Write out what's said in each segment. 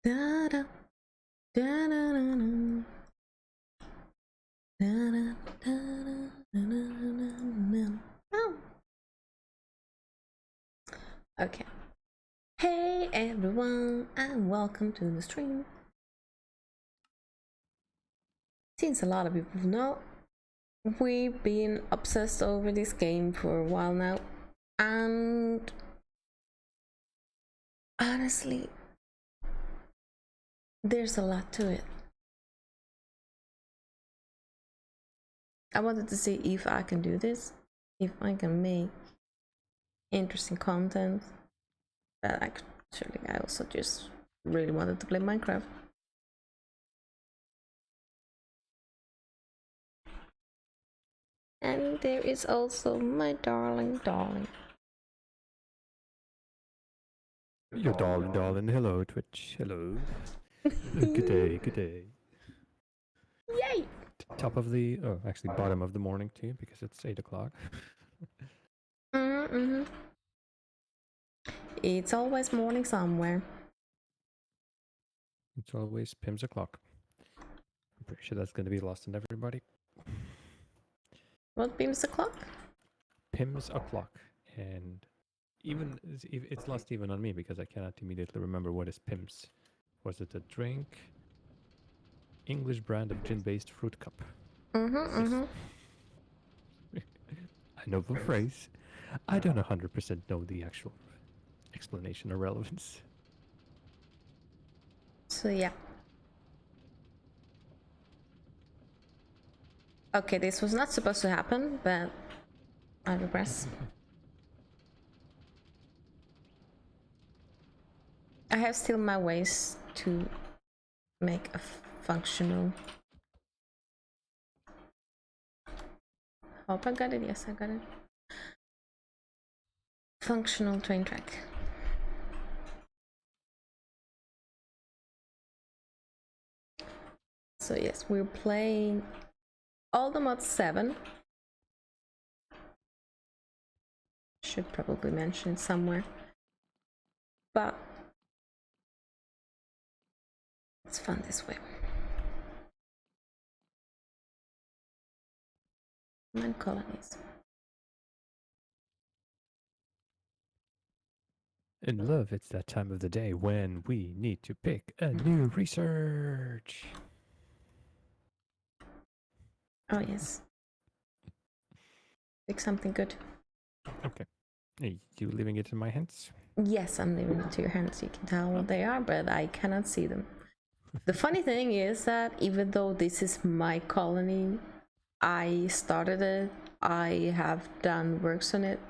Da da da da da da da. Oh. Okay. Hey everyone, and welcome to the stream. Since a lot of people know, we've been obsessed over this game for a while now, and honestly, there's a lot to it. I wanted to see if I can do this, if I can make interesting content, but actually I also just really wanted to play Minecraft. And there is also my darling. Your darling. Hello, Twitch. Hello. Good day. Yay! Top of the, actually bottom of the morning too, because it's 8 o'clock. Mm-hmm. It's always morning somewhere. It's always Pim's o'clock. I'm pretty sure that's going to be lost on everybody. What beams the clock? Pim's o'clock. And even it's lost even on me because I cannot immediately remember what is Pim's. Was it a drink? English brand of gin-based fruit cup. Mm-hmm. I know the phrase. I don't 100% know the actual explanation or relevance. So yeah. Okay, this was not supposed to happen, but I digress. I have still my ways to make a functional. Hope I got it. Yes, I got it. Functional train track. So yes, we're playing all the mods 7. Should probably mention it somewhere. But it's fun this way. Mine colonies. In love, it's that time of the day when we need to pick a new research. Oh yes. Pick something good. Okay. Are you leaving it in my hands? Yes, I'm leaving it to your hands. You can tell what they are, but I cannot see them. The funny thing is that even though this is my colony, I started it, I have done works on it,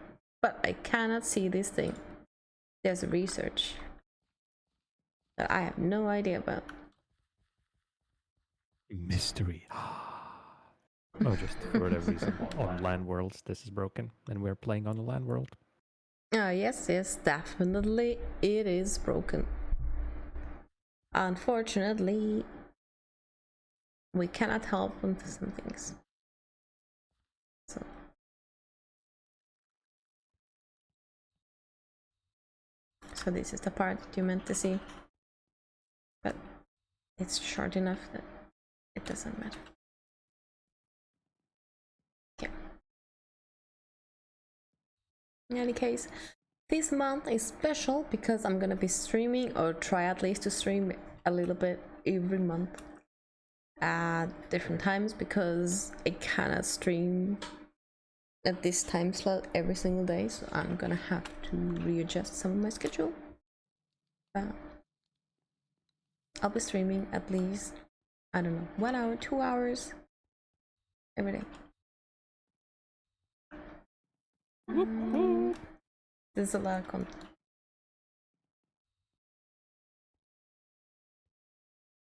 but I cannot see this thing. There's a research that I have no idea about. Mystery. Oh, just for whatever reason, on land worlds, this is broken, and we're playing on a land world. Yes, definitely it is broken. Unfortunately, we cannot help with some things. So this is the part that you meant to see, but it's short enough that it doesn't matter. Yeah. In any case, this month is special because I'm gonna be streaming, or try at least to stream a little bit every month at different times, because I cannot stream at this time slot every single day, so I'm gonna have to readjust some of my schedule. But I'll be streaming at least, I don't know, 1 hour, 2 hours every day. There's a lot of content.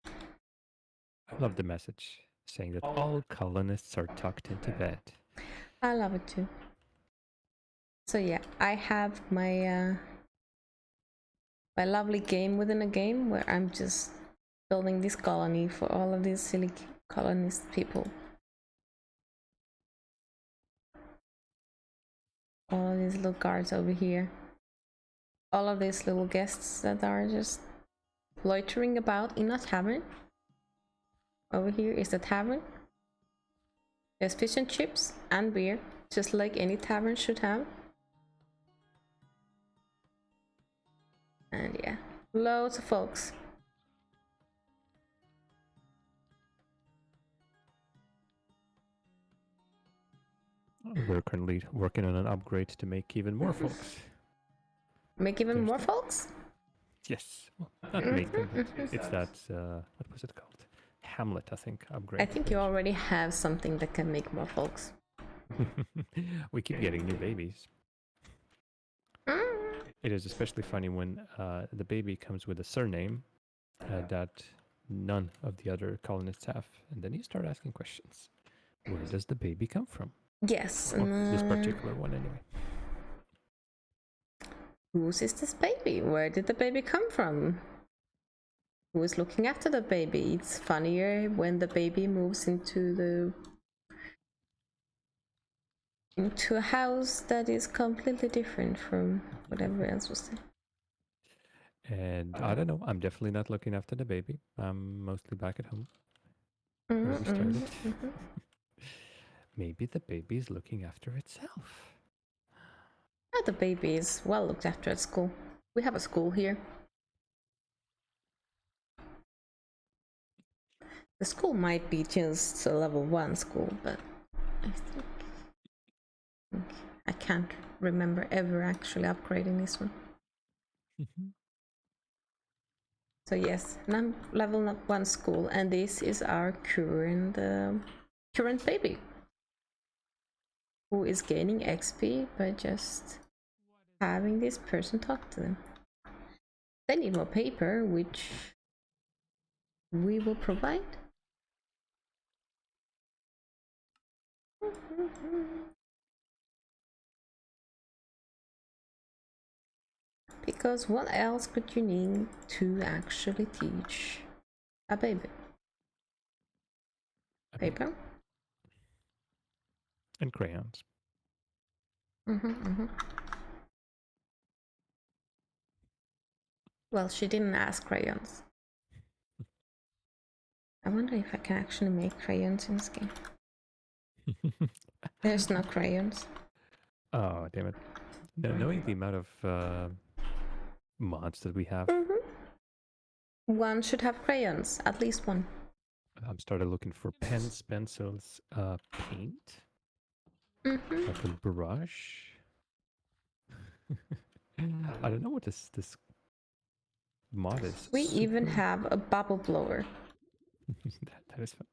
I love the message saying that all colonists are tucked into bed. I love it too. So yeah, I have my my lovely game within a game where I'm just building this colony for all of these silly colonist people. All of these little guards over here. All of these little guests that are just loitering about in a tavern. Over here is the tavern. There's fish and chips and beer, just like any tavern should have. And yeah, loads of folks. We're currently working on an upgrade to make even more folks. Make even There's more that. folks? Yes, well, not make them, but it's that, what was it called? Hamlet, I think, upgrade. I think you already have something that can make more folks. We keep getting new babies. It is especially funny when the baby comes with a surname that none of the other colonists have. And then you start asking questions. Where does the baby come from? Yes. Or this particular one, anyway. Whose is this baby? Where did the baby come from? Who is looking after the baby? It's funnier when the baby moves into a house that is completely different from whatever else was there. And I don't know. I'm definitely not looking after the baby. I'm mostly back at home. Where we started. Maybe the baby is looking after itself. Oh, the baby is well looked after at school. We have a school here. The school might be just a level 1 school, but I think I can't remember ever actually upgrading this one. So yes, level 1 school, and this is our current baby, who is gaining XP by just having this person talk to them. They need more paper, which we will provide. Because what else could you need to actually teach a baby? Paper? And crayons. Well, she didn't ask crayons. I wonder if I can actually make crayons in this game. There's no crayons. Oh, damn it. Knowing the amount of mods that we have, One should have crayons, at least one. I've started looking for pens, pencils, paint, like a brush. I don't know what this mod is. We even have a bubble blower. that is fun.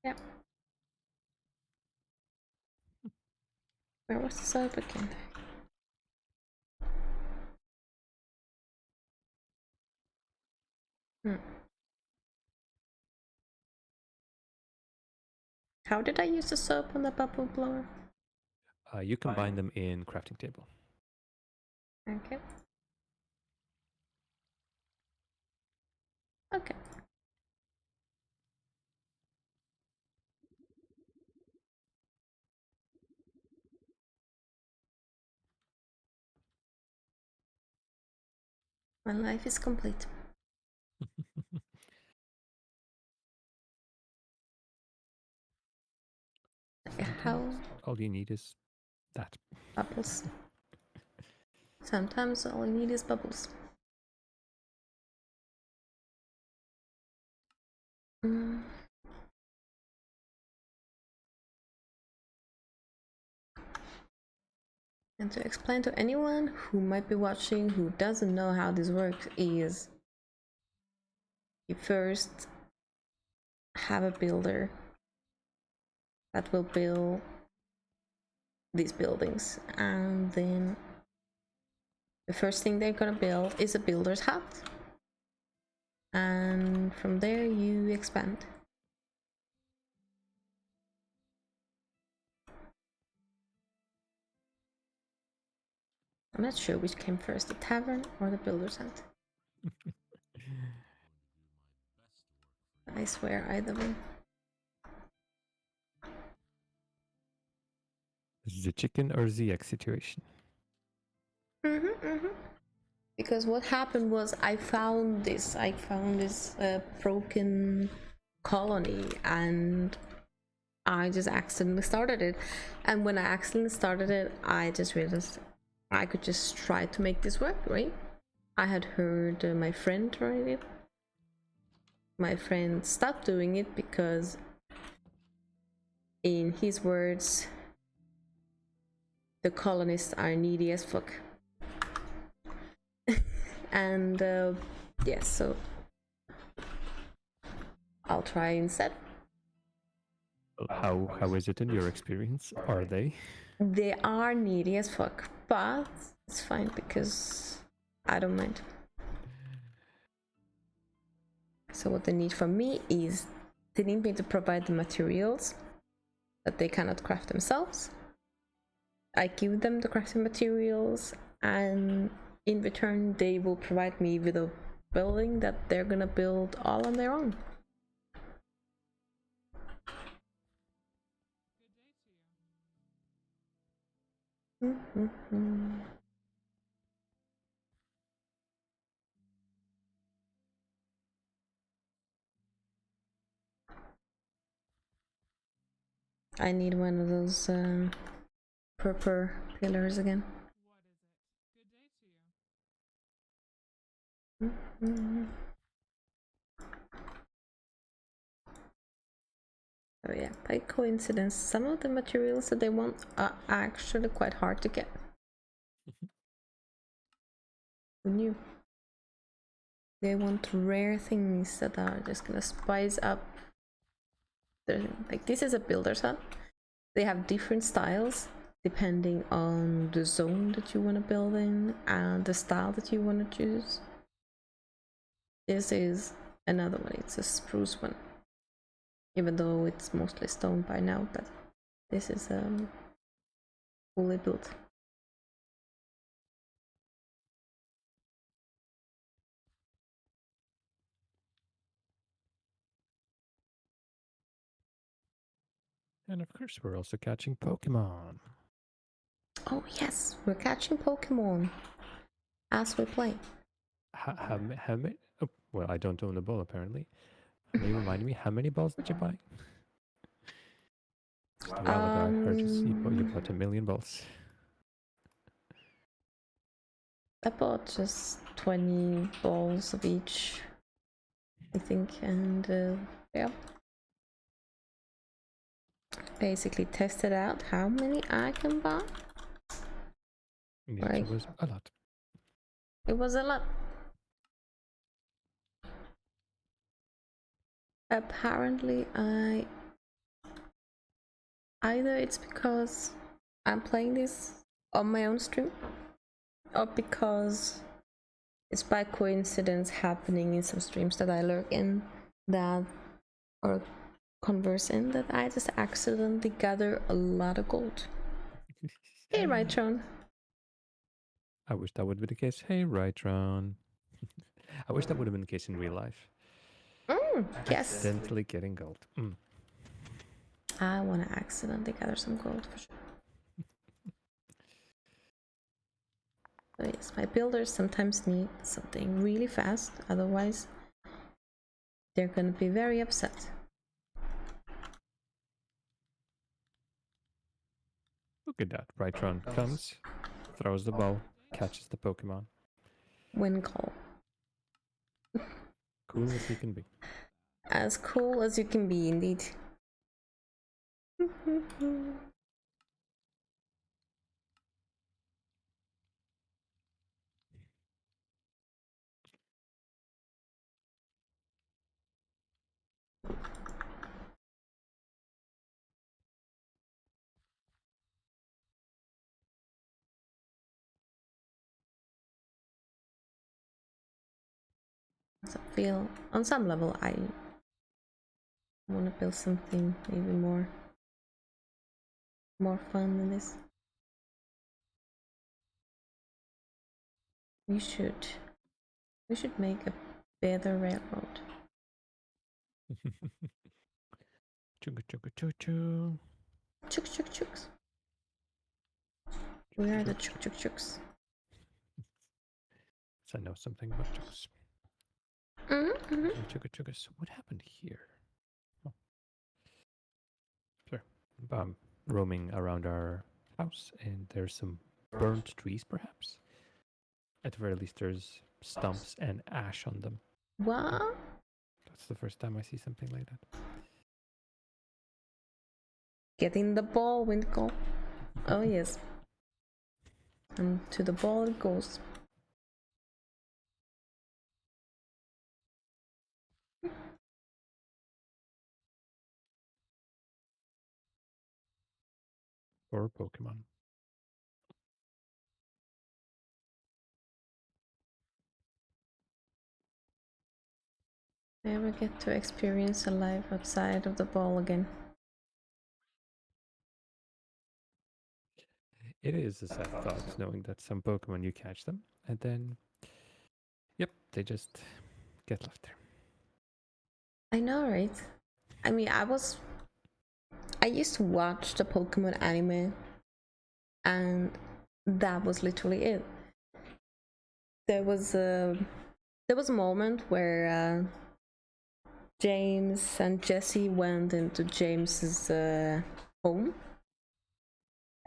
Yeah. Where was the soap again? How did I use the soap on the bubble blower? You combine them in crafting table. Okay. Okay. My life is complete. How? All you need is that. Bubbles. Sometimes all you need is bubbles. And to explain to anyone who might be watching who doesn't know how this works is you first have a builder that will build these buildings, and then the first thing they're gonna build is a builder's hut, and from there you expand. I'm not sure which came first, the tavern or the builder's hut. I swear either one. The chicken or the egg situation. Because what happened was I found this broken colony, and I just accidentally started it. And when I accidentally started it, I just realized I could just try to make this work, right? I had heard my friend try it. My friend stopped doing it because, in his words, the colonists are needy as fuck. And yeah, so I'll try instead. How is it in your experience? Are they? They are needy as fuck, but it's fine because I don't mind. So what they need from me is they need me to provide the materials that they cannot craft themselves. I give them the crafting materials, and in return they will provide me with a building that they're gonna build all on their own. I need one of those purple pillars again. Oh yeah, by coincidence, some of the materials that they want are actually quite hard to get. Who knew? They want rare things that are just gonna spice up their thing. Like, this is a builder's hut. They have different styles depending on the zone that you want to build in and the style that you want to choose. This is another one. It's a spruce one, even though it's mostly stone by now, but this is fully built. And of course, we're also catching Pokemon. Oh yes, we're catching Pokemon as we play. How many? Oh, well, I don't own a ball apparently. Can you remind me how many balls did you buy? Just a while ago, I heard you bought 1,000,000 balls. I bought just 20 balls of each, I think, and yeah. Basically tested out how many I can buy. Yes, Right. it was a lot. It was a lot. Apparently, either it's because I'm playing this on my own stream, or because it's by coincidence happening in some streams that I lurk in, that or converse in, that I just accidentally gather a lot of gold. Hey, Rytron. I wish that would be the case. Hey, Rytron. I wish that would have been the case in real life. Yes. Accidentally getting gold. I want to accidentally gather some gold for sure. So yes, my builders sometimes need something really fast, otherwise they're gonna be very upset. Look at that. Rytron comes, throws the ball, catches the Pokemon. Win call. Cool as he can be. As cool as you can be, indeed. So I feel on some level I want to build something maybe more fun than this. We should make a better railroad. Chugga chugga choo choo. Chuk chuk chuks. We are the chuk chuk chuks. I know something about chugas. So what happened here? Oh, sorry. I'm roaming around our house, and there's some burnt trees, perhaps. At the very least, there's stumps and ash on them. What? That's the first time I see something like that. Getting the ball, Windgo. Oh yes. And to the ball it goes. Or Pokemon. I ever get to experience a life outside of the ball again. It is a sad thought knowing that some Pokemon you catch them, and then, yep, they just get left there. I know, right? I mean, I used to watch the Pokemon anime, and that was literally it. There was a moment where James and Jesse went into James's home,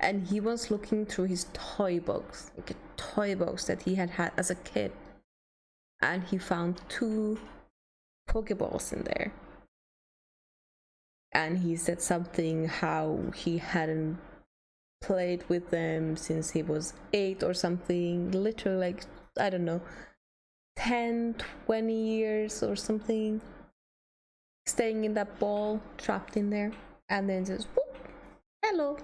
and he was looking through his toy box, like a toy box that he had as a kid, and he found 2 Pokeballs in there. And he said something how he hadn't played with them since he was 8 or something, literally, like, I don't know, 10, 20 years or something, staying in that ball, trapped in there, and then just whoop, hello.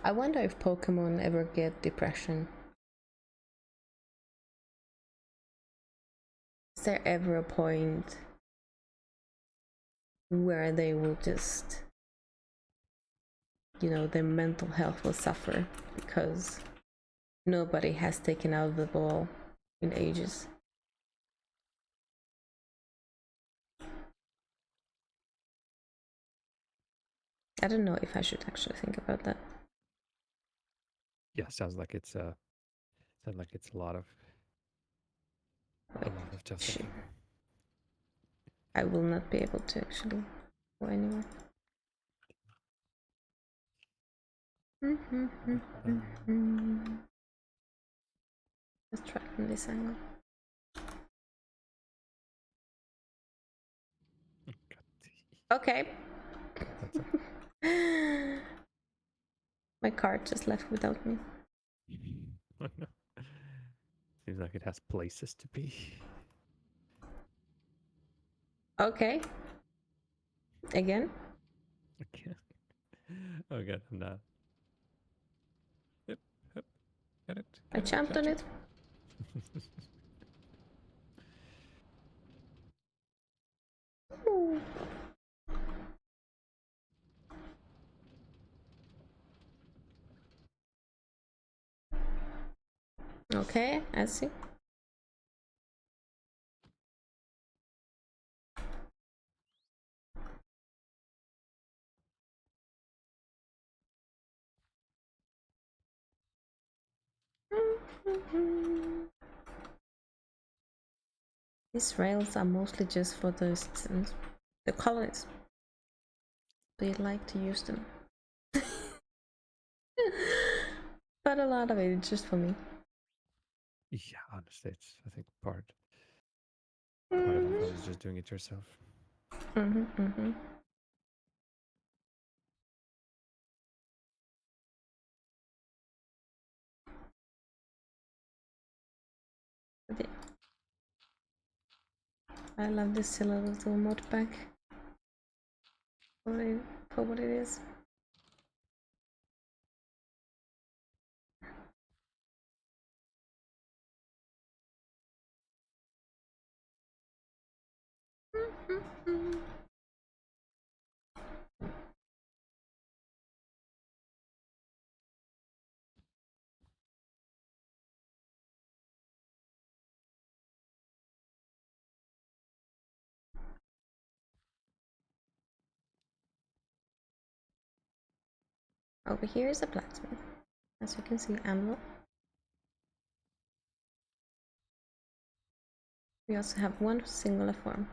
I wonder if Pokemon ever get depression. Is there ever a point where they will just, their mental health will suffer because nobody has taken out the ball in ages? I don't know if I should actually think about that. Yeah, sounds like it's a lot of just Shit. thinking. I will not be able to actually go anywhere. Let's try from this angle. Okay. That's it. My card just left without me. Oh, no. Seems like it has places to be. Okay. Again? Okay. Oh god, I'm not. Yep, yep. Got it. I jumped on it. Ooh. Okay, I see. These rails are mostly just for the colonists. They like to use them. But a lot of it is just for me. Yeah, honestly, it's I think part of the fun is just doing it yourself. Yeah. I love this silly little motorbike for what it is. Over here is a blacksmith, as you can see, anvil. We also have one singular form.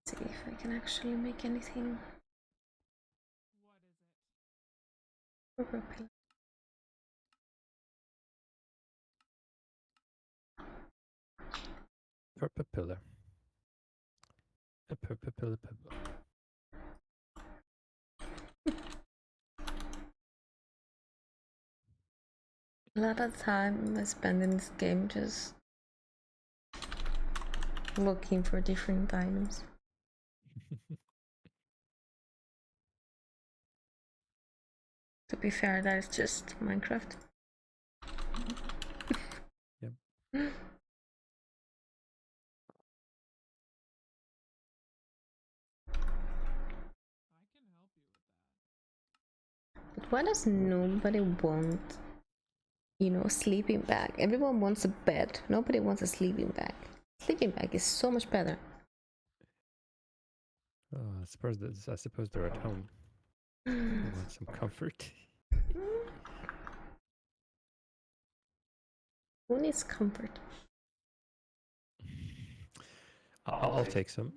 Let's see if I can actually make anything. Purple pillar. Purple pillar. A purple pillar pebble. A lot of time I spend in this game just looking for different items. To be fair, that is just Minecraft. Yep. But why does nobody want, you know, a sleeping bag? Everyone wants a bed. Nobody wants a sleeping bag. Sleeping bag is so much better. Oh, I suppose they're at home. They want some comfort. Who needs comfort? I'll take some.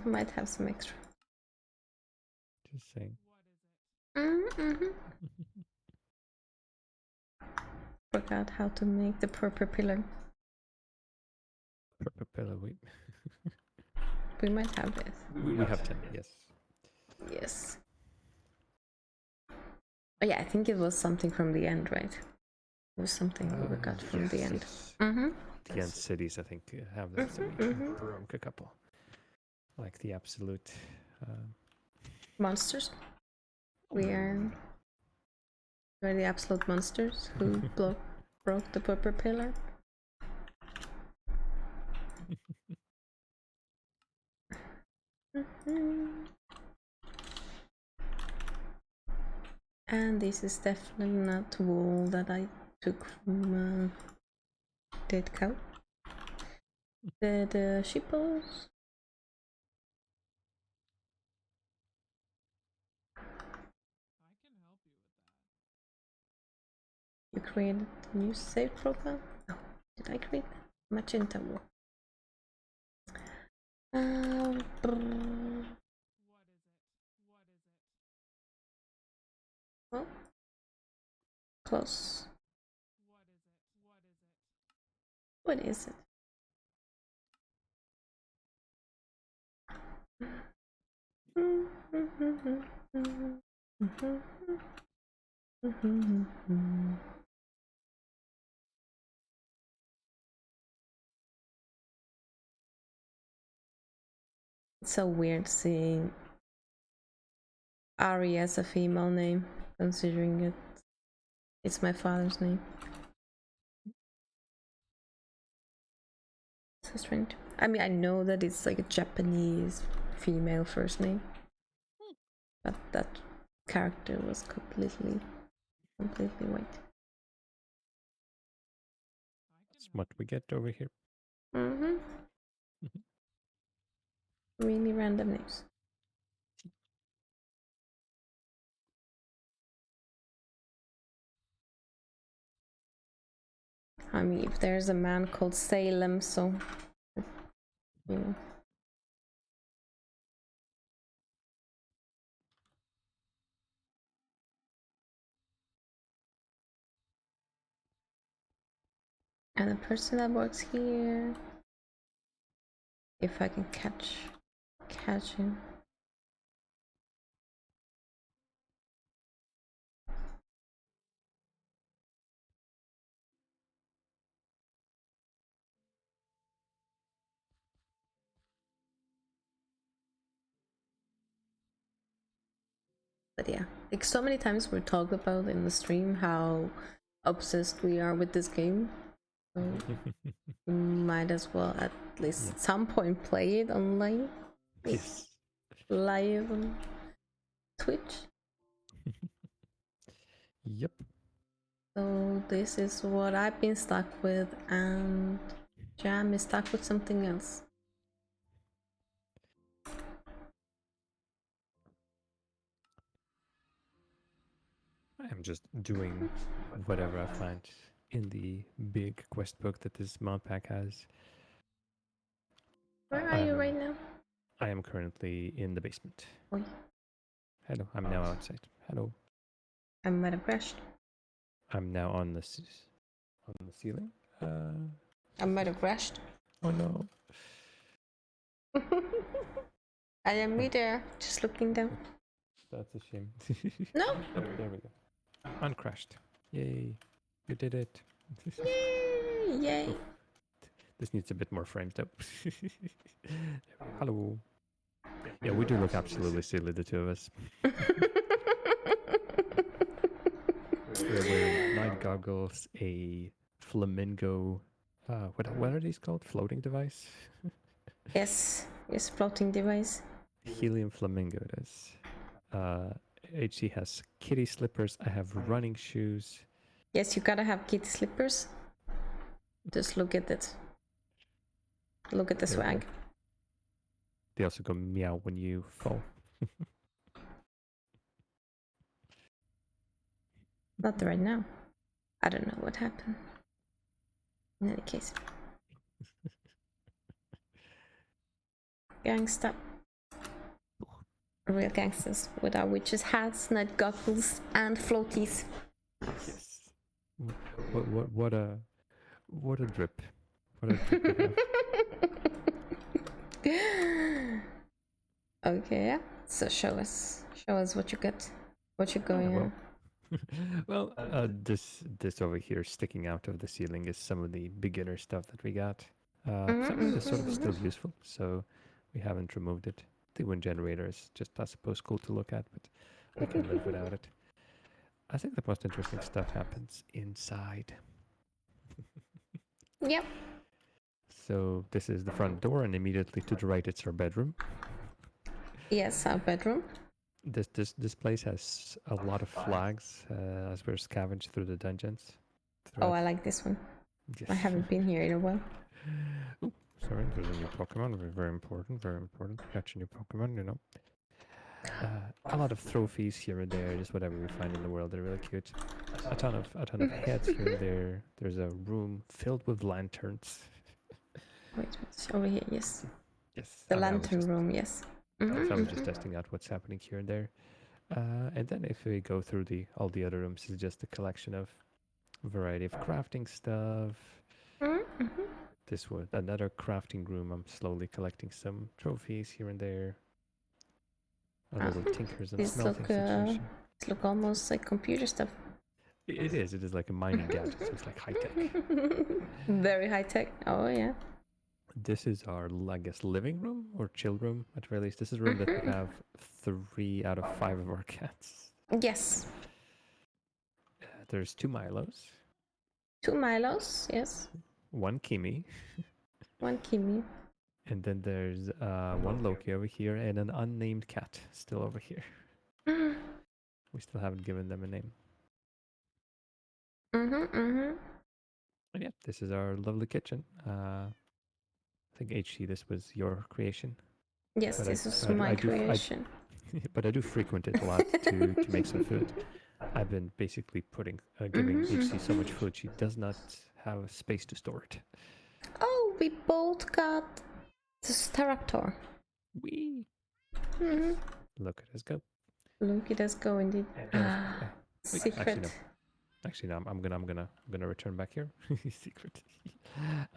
Might have some extra. Just saying. Mm-hmm. Forgot how to make the purple pillar. Purple pillar. We might have it. We have 10. Yes. Yes. Oh yeah, I think it was something from the end, right? It was something we got from the end. Yes. Mm-hmm. The end cities, I think, have that. So we broke a couple. Like the absolute Monsters. We're the absolute monsters who broke the purple pillar. And this is definitely not wool that I took from Dead Cow. The sheepos. You created a new save profile? Oh, did I create magenta wool? Oh, close. What is it? It's so weird seeing Ari as a female name, considering it's my father's name. So strange. I mean, I know that it's like a Japanese female first name, but that character was completely white. That's what we get over here. Mm-hmm. Really random names. I mean, if there's a man called Salem, so you know. And the person that works here, if I can catch him. But yeah, like so many times we talked about in the stream how obsessed we are with this game. So we might as well at least some point play it online. Yes. Live on Twitch. Yep. So this is what I've been stuck with, and Jam is stuck with something else. just doing whatever I find in the big quest book that this mod pack has. Where are you right now? I am currently in the basement. Oi. Hello, I'm now outside. Hello. I might have crashed. I'm now on the ceiling. I might have crashed. Oh no. I am midair, just looking down. That's a shame. No. Oh, there we go. Uncrashed. Yay. You did it. Yay! Yay! Oof. This needs a bit more frames though. Hello. Yeah, we do look absolutely silly, the two of us. We're wearing night goggles, a flamingo. What are these called? Floating device? Yes, yes, floating device. Helium flamingo it is. HC has kitty slippers. I have running shoes. Yes, you gotta have kitty slippers. Just look at it. Look at the There we go. swag. They also go meow when you fall. Not right now. I don't know what happened. In any case. Gangsta. Real gangsters with our witches' hats, night goggles, and floaties. Yes. What a drip. What a drip we have. Okay, yeah. So show us what you got, what you're going well, on. well, this over here sticking out of the ceiling is some of the beginner stuff that we got. Some of it is sort of still useful, so we haven't removed it. The wind generator is just, I suppose, cool to look at, but we can live without it. I think the most interesting stuff happens inside. Yep. So this is the front door, and immediately to the right, it's our bedroom. Yes, our bedroom. This place has a lot of flags as we're scavenged through the dungeons. Oh, I like this one. Yes. I haven't been here in a while. Ooh, sorry, there's a new Pokemon. Very important, very important. Catch a new Pokemon, you know. A lot of trophies here and there, just whatever we find in the world. They're really cute. A ton of heads here and there. There's a room filled with lanterns. Wait, over here, yes. Yes. The lantern room, yes. So I was just testing out what's happening here and there. And then if we go through all the other rooms, it's just a collection of a variety of crafting stuff. This was another crafting room. I'm slowly collecting some trophies here and there. A little tinkers and smelting situation. These look almost like computer stuff. It is like a mining gadget, so it's like high tech. Very high tech. Oh yeah. This is our, I guess, living room or chill room at very least. This is a room that we have 3 out of 5 of our cats. Yes. There's 2 Milos. 2 Milos, yes. 1 Kimi. 1 Kimi. And then there's 1 Loki over here and an unnamed cat still over here. We still haven't given them a name. And yeah, this is our lovely kitchen. I think HC, this was your creation. Yes, but this is my creation. But I do frequent it a lot to make some food. I've been basically giving HC so much food, she does not have space to store it. Oh, we both got this Staraptor. Wee! Look at us go. Look at us go indeed. Secret. Actually, no. I'm gonna return back here. Secret.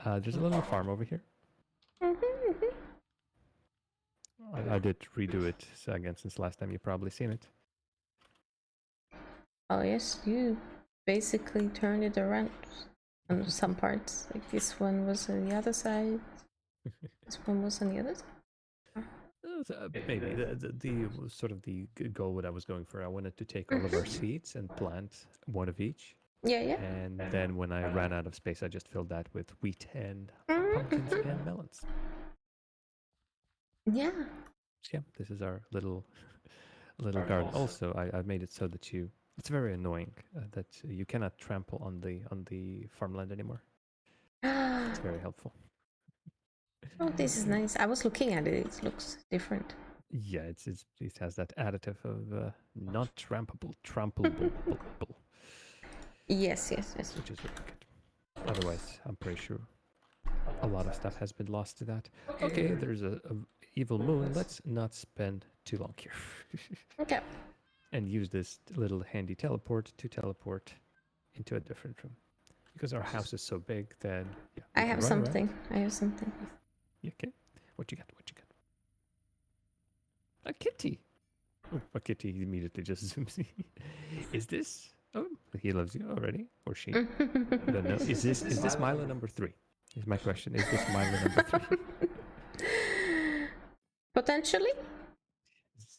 There's a little farm over here. I did redo it again since last time. You've probably seen it. Oh yes, you basically turned it around on some parts. Like this one was on the other side. This one was on the other side. Maybe the sort of the goal what I was going for. I wanted to take all of our seeds and plant 1 of each. Yeah, yeah. And then when I ran out of space, I just filled that with wheat and pumpkins and melons. Yeah. So yeah, this is our little garden. Also, I made it so that it's very annoying that you cannot trample on the farmland anymore. It's very helpful. Oh, this is nice. I was looking at it. It looks different. Yeah, it has that additive of not trampable, Yes, yes, yes. which is really good. Otherwise, I'm pretty sure a lot of stuff has been lost to that. Okay, there's a evil moon. Let's not spend too long here. Okay. And use this little handy teleport to teleport into a different room. Because our house is so big, then yeah, we I can have run something. around. I have something. Yeah, okay. What you got? What you got? A kitty. Oh, a kitty immediately just zooms in. Is this? Oh, he loves you already, or she? I don't know. Is this Milo number 3? Is my question. Is this Milo number 3? Potentially.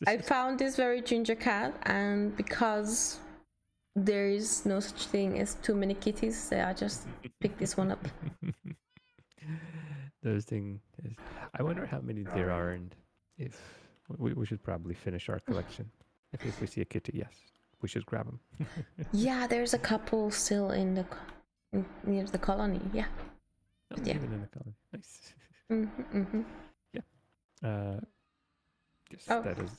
I found this very ginger cat, and because there is no such thing as too many kitties, so I just picked this one up. Those thing is. I wonder how many there are, and if we should probably finish our collection. If we see a kitty, yes, we should grab them. Yeah, there's a couple still in the near the colony. Yeah. Oh, Yeah. even in the colony. Nice. Yeah. Guess Oh. that is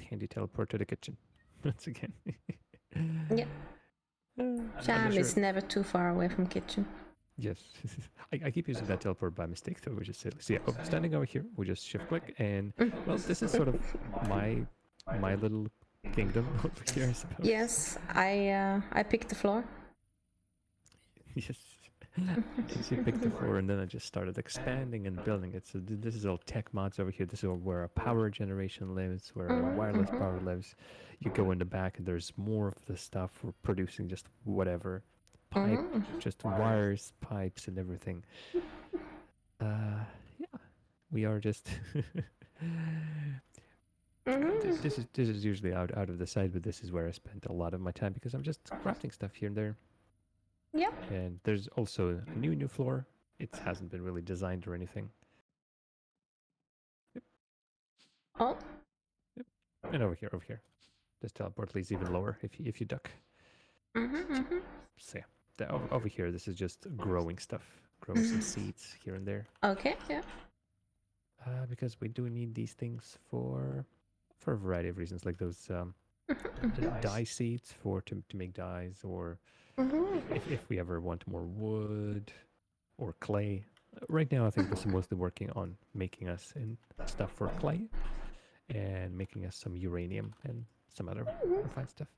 handy teleport to the kitchen. Once again. Yeah. I'm Jam not sure. is never too far away from kitchen. Yes. I keep using that teleport by mistake, though, which is silly. So yeah, standing over here, we just shift click, and well, this is sort of my little kingdom over here, I suppose. Yes, I picked the floor. Yes. She picked the floor, and then I just started expanding and building it. So this is all tech mods over here. This is where our power generation lives, where our wireless power lives. You go in the back, and there's more of the stuff for producing just whatever. Pipe, just wires, pipes, and everything. Yeah, we are just. This is usually out of the side, but this is where I spent a lot of my time because I'm just crafting stuff here and there. Yep. And there's also a new floor. It hasn't been really designed or anything. Yep. Oh. Yep. And over here. This teleport leads even lower if you duck. So yeah, over here, this is just growing stuff, growing some seeds here and there. Okay. Yeah. Because we do need these things for a variety of reasons, like those dye seeds to make dyes, or if we ever want more wood or clay. Right now, I think this is mostly working on making us stuff for clay and making us some uranium and some other refined stuff.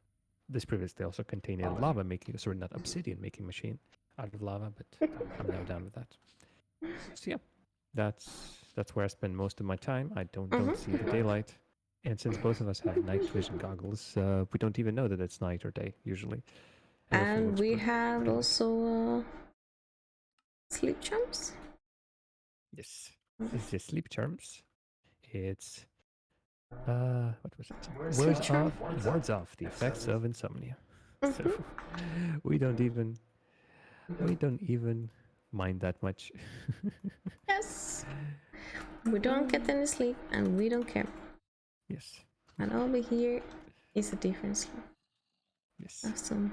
This previously also contained a lava making, sorry, not obsidian making machine out of lava, but I'm now done with that. So yeah, that's where I spend most of my time. I don't see the daylight, and since both of us have night vision goggles, we don't even know that it's night or day usually. And we have also sleep charms. Yes, it's just sleep charms. It's what was it? Wards off the effects of insomnia. So we don't even mind that much. Yes. We don't get any sleep, and we don't care. Yes. And over here is a different sleep. Yes. Some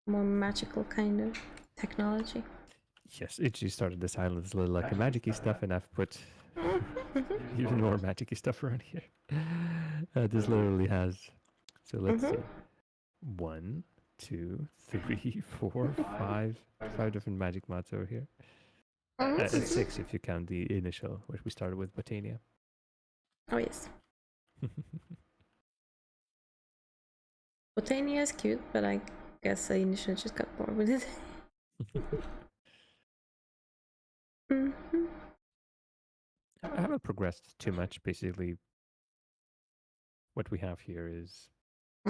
more magical kind of technology. Yes, it just started this island as a little like a magic-y stuff, and I've put even more magic-y stuff around here. This literally has, so let's see, 1, 2, 3, 4, 5 different magic mods over here. 6 if you count the initial, which we started with Botania. Oh yes. Botania is cute, but I guess I initially just got bored with it. I haven't progressed too much. Basically, what we have here is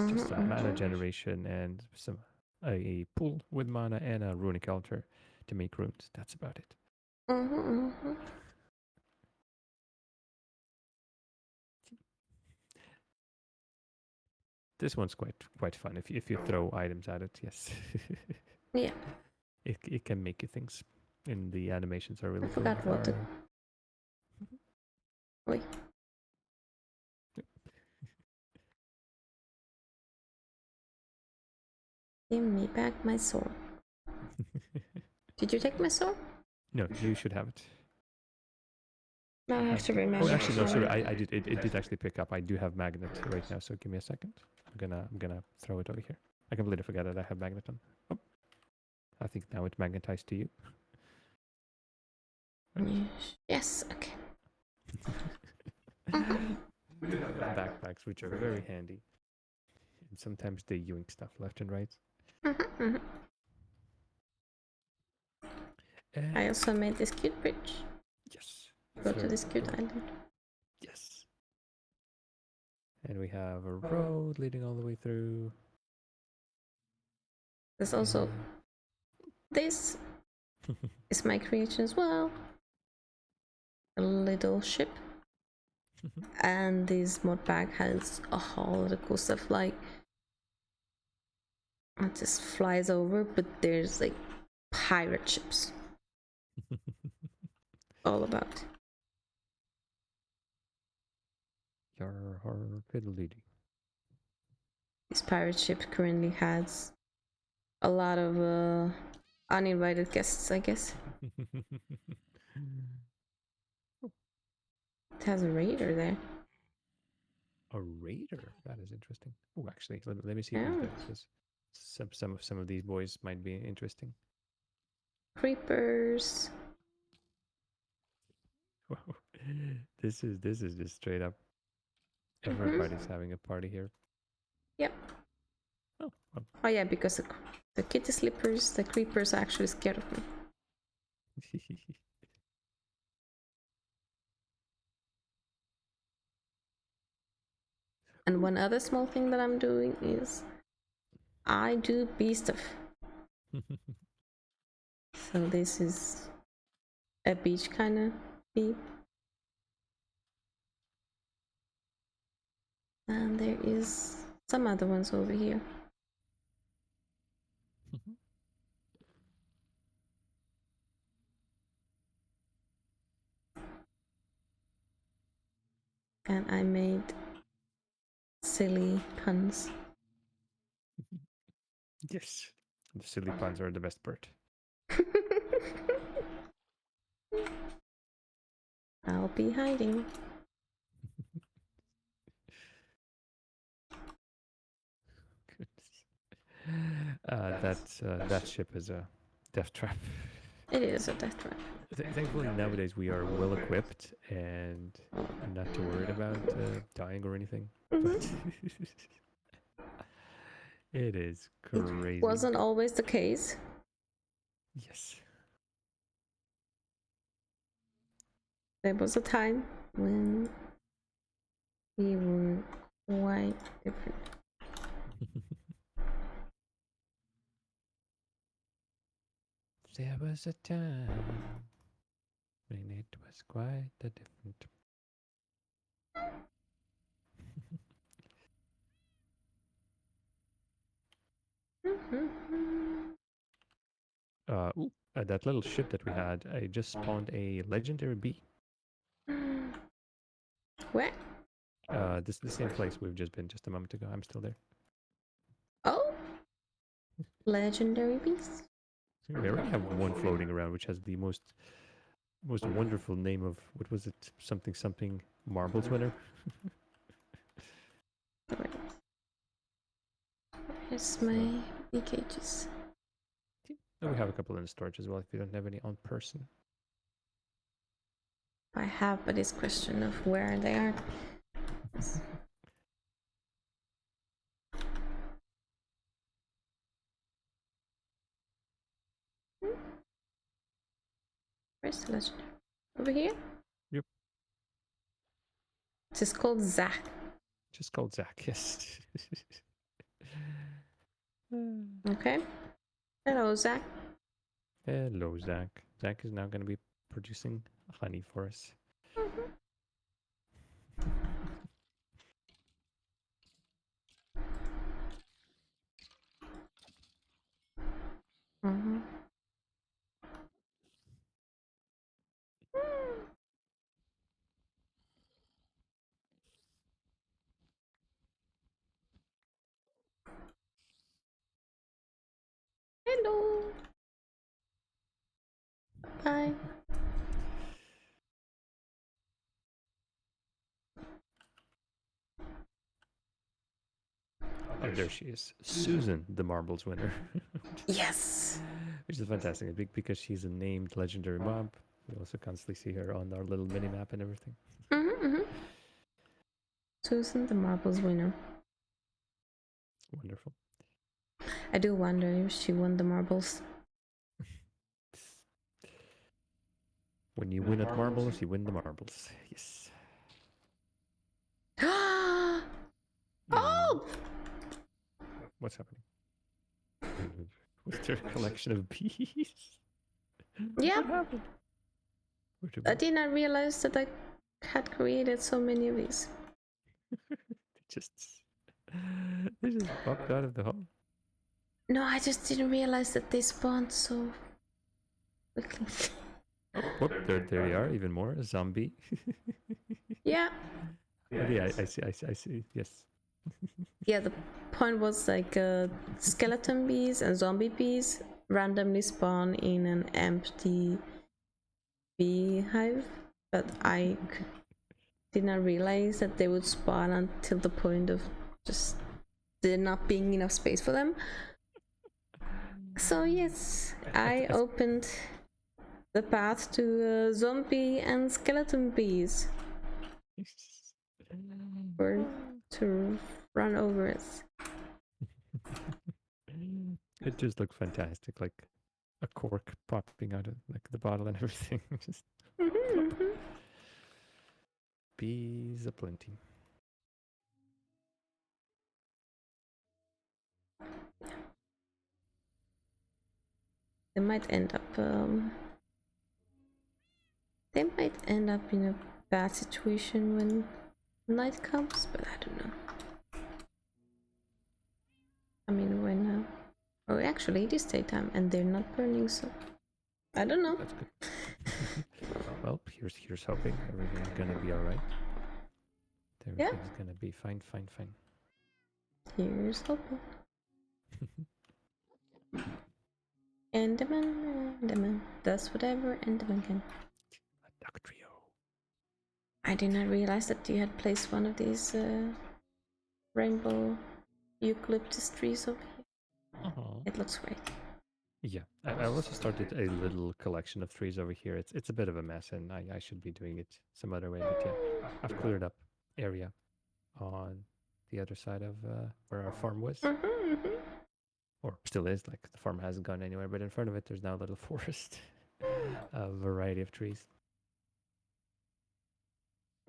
just some mana generation and a pool with mana and a runic altar to make runes. That's about it. This one's quite fun if you throw items at it. Yes. Yeah. It can make you things, and the animations are really I forgot what to. Wait. Give me back my sword. Did you take my sword? No, you should have it. Now I have to remember. Oh, actually, no, sorry. I did. It did actually pick up. I do have magnet right now. So give me a second. I'm gonna throw it over here. I completely forgot that I have magnet on. Oh, I think now it's magnetized to you. Yes. Okay. Backpacks, which are very handy, and sometimes they yoink stuff left and right. I also made this cute bridge. Yes. Go to this cute island. Yes. And we have a road leading all the way through. There's also this is my creation as well. A little ship. And this mod pack has a whole lot of cool stuff, like it just flies over, but there's like pirate ships. All about. Yar har fiddly. This pirate ship currently has a lot of uninvited guests, I guess. It has a raider there. A raider? That is interesting. Oh, actually, let me see Yeah. who's there, because some of these boys might be interesting. Creepers. This is just straight up. Everybody's having a party here. Yep. Oh, well. Oh yeah, because the kitty slippers, the creepers are actually scared of me. And one other small thing that I'm doing is I do bee stuff. So this is a beach kind of bee. And there is some other ones over here. And I made silly puns. Yes. The silly puns are the best part. I'll be hiding. That ship is a death trap. It is a death trap. Thankfully, nowadays we are well equipped and not too worried about dying or anything. But it is crazy. It wasn't always the case. Yes. There was a time when we were quite different. There was a time when it was quite a different. That little ship that we had, I just spawned a legendary bee. Where? This is the same place we've just been just a moment ago. I'm still there. Oh, legendary beast. We already have one floating around, which has the most wonderful name of, what was it? Something something marbles winner. Here's my bee cages. And we have a couple in storage as well if you don't have any on person. I have, but it's question of where they are. Where's the legendary? Over here? Yep. This is called Zach. Just called Zach, yes. Okay. Hello, Zach. Hello, Zach. Zach is now going to be producing honey for us. Hello. Bye. And there she is, Susan, the marbles winner. Yes. Which is fantastic because she's a named legendary mob. We also constantly see her on our little mini map and everything. Susan, the marbles winner. Wonderful. I do wonder if she won the marbles. When you win at marbles, you win the marbles. Yes. Oh! What's happening? Was there a collection of bees? Yeah. What happened? I did not realize that I had created so many of these. They just popped out of the hole. No, I just didn't realize that they spawned so quickly. Oh, whoop, there they are, even more. A zombie. Yeah. Oh, yeah, I see. Yes. Yeah, the point was like skeleton bees and zombie bees randomly spawn in an empty beehive, but I did not realize that they would spawn until the point of just there not being enough space for them. So yes, I opened the path to zombie and skeleton bees for to run over us. It just looked fantastic, like a cork popping out of like the bottle and everything. Just bees aplenty. They might end up in a bad situation when night comes, but I don't know. I mean, when oh, actually it is daytime and they're not burning, so I don't know. That's good. Well, here's hoping everything's gonna be all right. Everything's gonna be fine. Here's hoping. Enderman does whatever Enderman can. A duck trio. I did not realize that you had placed one of these rainbow eucalyptus trees over here. It looks great. Yeah, I also started a little collection of trees over here. It's a bit of a mess, and I should be doing it some other way. But yeah, I've cleared up area on the other side of where our farm was, or still is. Like the farm hasn't gone anywhere, but in front of it, there's now a little forest, a variety of trees.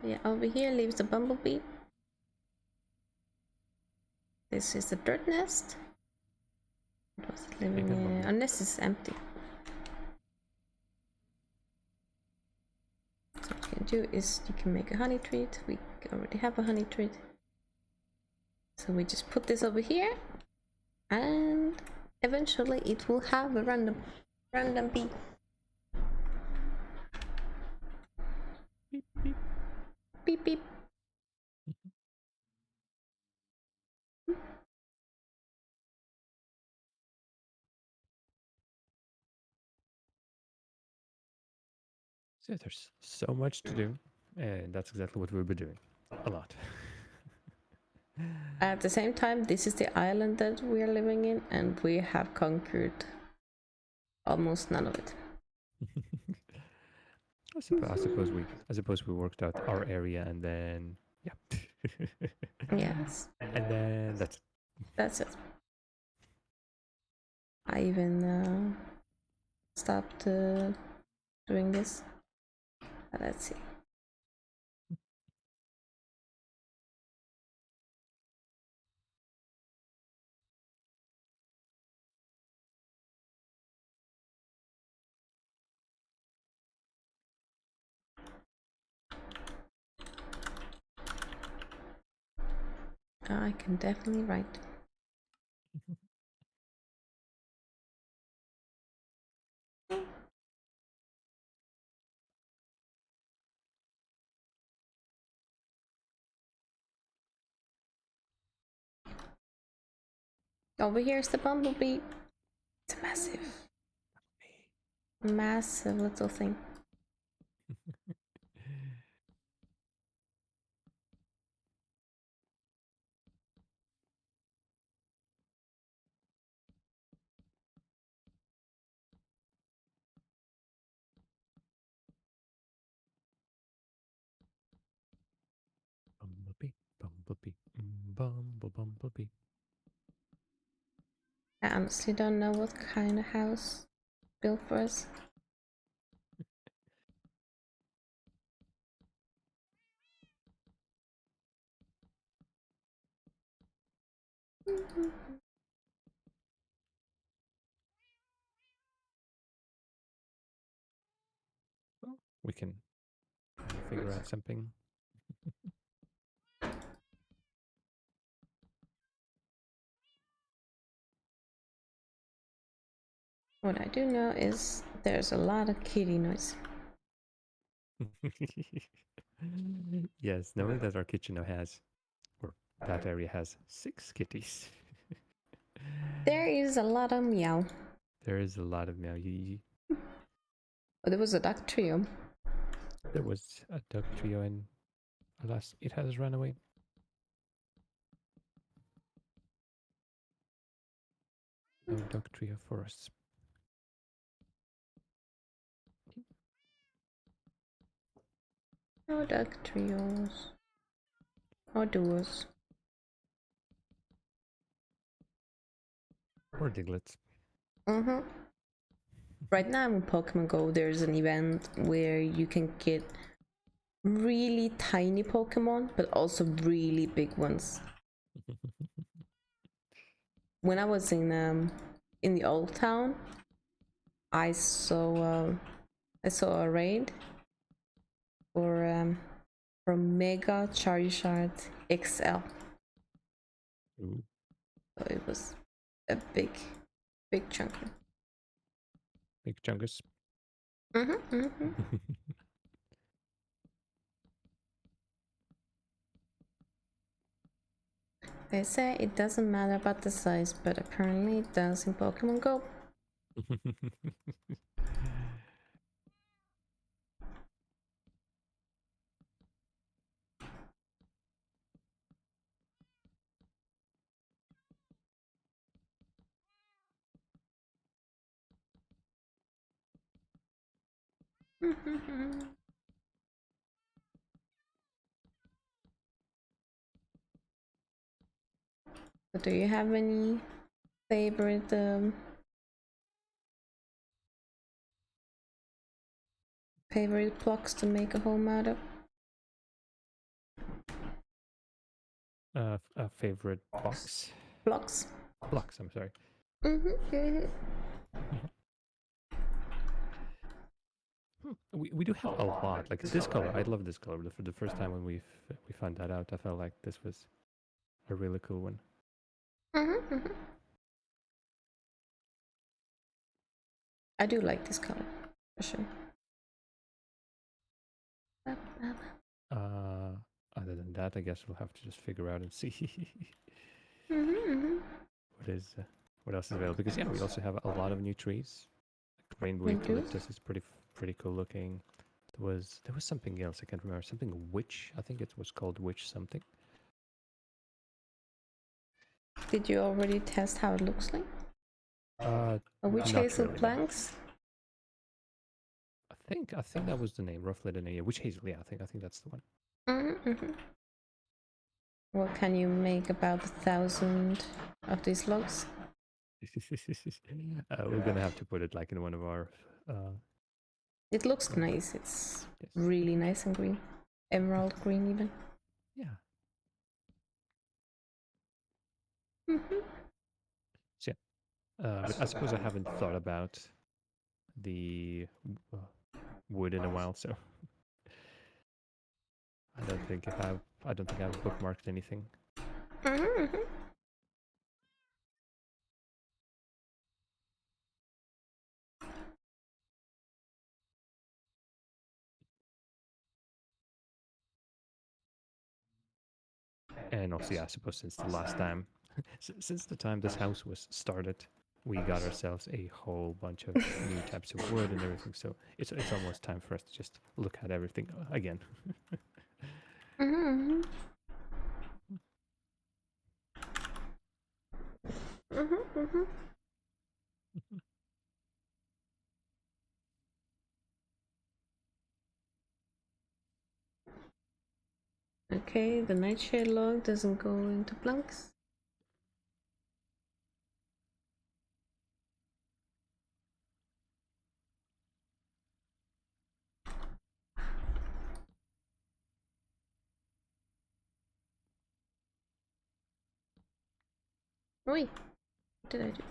Yeah, over here lives the bumblebee. This is the dirt nest. What was it living in? Unless it's empty. So what you can do is you can make a honey treat. We already have a honey treat. So we just put this over here and eventually it will have a random bee. Beep beep. Beep beep. So there's so much to do, and that's exactly what we'll be doing. A lot. At the same time, this is the island that we are living in, and we have conquered almost none of it. I suppose we worked out our area, and then yeah. Yes. And then That's it. I even stopped doing this. But let's see. I can definitely write. Over here is the bumblebee. It's a massive little thing. bumblebee. I honestly don't know what kind of house built for us. Well, we can try to figure out something. What I do know is there's a lot of kitty noise. Yes, knowing that our kitchen now has, or that area has 6 kitties. There is a lot of meow. There is a lot of meow. Oh, there was a duck trio. There was a duck trio, and alas, it has run away. No duck trio for us. No duck trios. Or duos. Or Diglets. Right now in Pokemon Go, there's an event where you can get really tiny Pokemon, but also really big ones. When I was in the old town, I saw a raid for Mega Charizard XL. Ooh. So it was a big chunk. Big chungus. They say it doesn't matter about the size, but apparently it does in Pokemon Go. So do you have any favorite favorite blocks to make a home out of? A favorite box? Blocks. Blocks, I'm sorry. We do have a lot. Like this color, I love this color. For the first time when we found that out, I felt like this was a really cool one. I do like this color, for sure. Other than that, I guess we'll have to just figure out and see what else is available. Because yeah, we also have a lot of new trees. Like rainbow eucalyptus is pretty cool looking. There was something else I can't remember. Something witch. I think it was called witch something. Did you already test how it looks like? Witch hazel really, planks? I think that was the name, roughly the name. Yeah, witch hazel. Yeah, I think that's the one. What can you make about 1,000 of these logs? We're gonna have to put it like in one of our. It looks nice. It's really nice and green, emerald green even. Yeah. So yeah, but I suppose I haven't thought about the wood in a while, so I don't think I've bookmarked anything. And also, yeah, I suppose since the last time, since the time this house was started, we got ourselves a whole bunch of new types of wood and everything. So it's almost time for us to just look at everything again. Okay, the nightshade log doesn't go into planks. Wait, what did I do?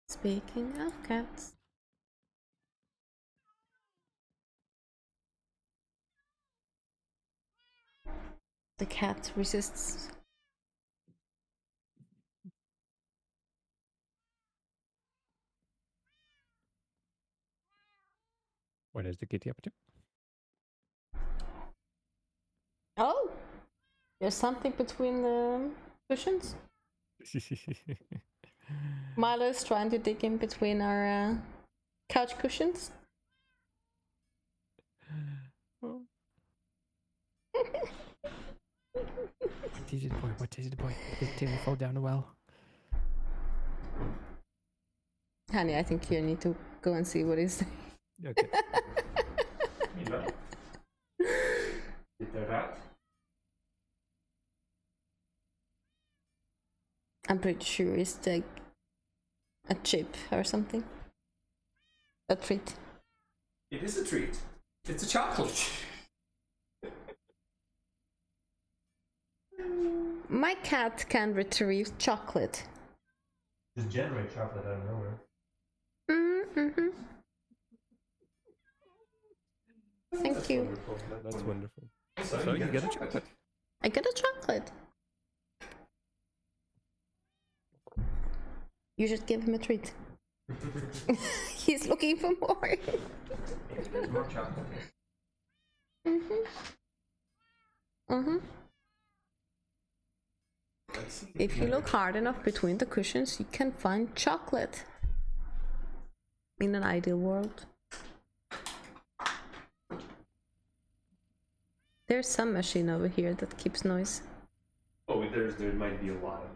Speaking of cats, the cat resists. What is the kitty up to? Oh, there's something between the cushions. Milo is trying to dig in between our couch cushions. What is it, boy? What is it, boy? Did Timmy fall down a well? Honey, I think you need to go and see what is. Okay. I'm pretty sure it's like a chip or something. A treat. It is a treat. It's a chocolate. My cat can retrieve chocolate. Just generate chocolate out of nowhere. Mm-hmm. Thank you. Wonderful. That's wonderful. So you get a chocolate. I got a chocolate. You should give him a treat. He's looking for more. More chocolate. If you look hard enough between the cushions, you can find chocolate. In an ideal world. There's some machine over here that keeps noise. Oh, there might be a lot of.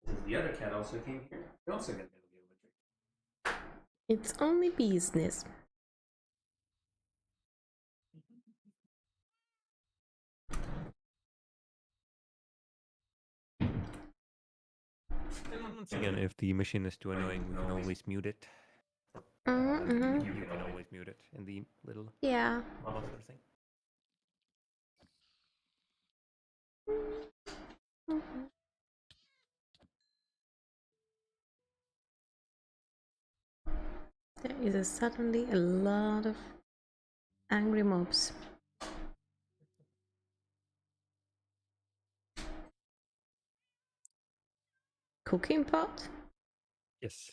Since the other cat also came here, we also get a little bit of a treat. It's only business. And once again, if the machine is too annoying, we can always mute it. Mm-hmm. You can always mute it in the little Yeah. muffler thing. There is suddenly a lot of angry mobs. Cooking pot? Yes.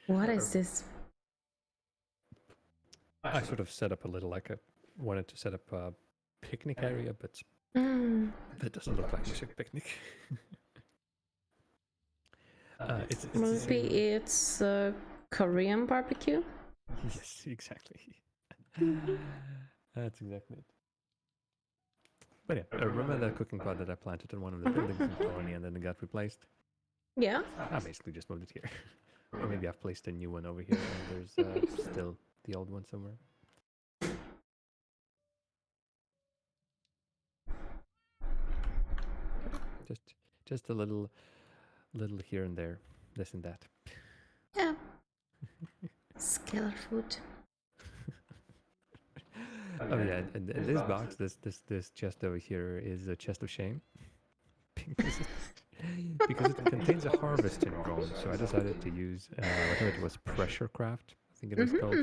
What is this? I sort of set up a little, wanted to set up a picnic area, but that doesn't look like much of a picnic. Maybe it's Korean barbecue? Yes, exactly. That's exactly it. But yeah, I remember that cooking pot that I planted in one of the buildings in Colony and then it got replaced. Yeah. I basically just moved it here. Or maybe I've placed a new one over here and there's still the old one somewhere. Just a little here and there, this and that. Yeah. Skeller food. Oh yeah, and this box, this chest over here is a chest of shame. because it contains a harvesting drone, so I decided to use whatever it was, pressure craft, I think it was called.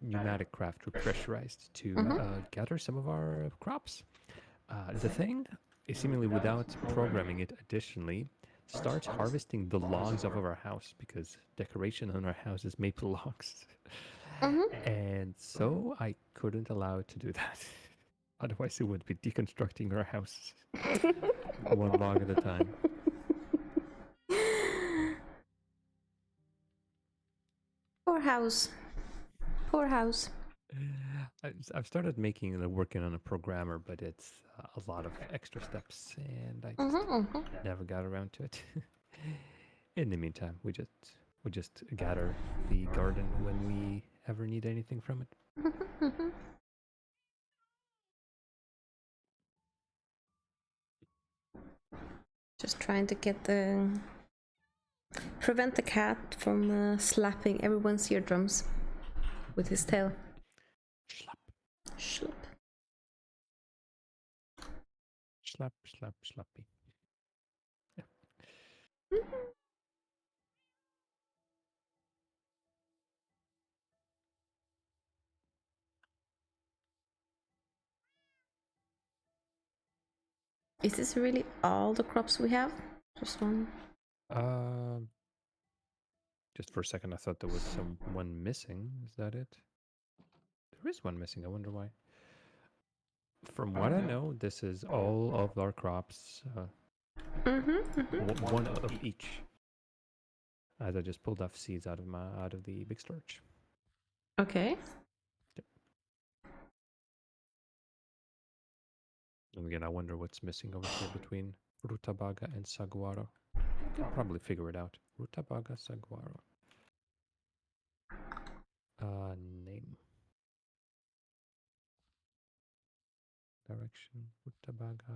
Pneumatic craft or pressurized to gather some of our crops. The thing is seemingly without programming it additionally starts harvesting the logs of our house because decoration on our house is maple logs. And so I couldn't allow it to do that. Otherwise, it would be deconstructing our house one log at a time. Poor house. Poor house. I've started working on a programmer, but it's a lot of extra steps, and I just never got around to it. In the meantime, we just gather the garden when we ever need anything from it. Just trying to prevent the cat from slapping everyone's eardrums with his tail. Slap, Slap. slap, slap, slappy. Is this really all the crops we have? Just one? Just for a second, I thought there was one missing. Is that it? There is one missing. I wonder why. From what I know, this is all of our crops. One of each. As I just pulled off seeds out of the big storage. Okay. And again, I wonder what's missing over here between Rutabaga and Saguaro. You can probably figure it out. Rutabaga, Saguaro. Name. Direction. Rutabaga.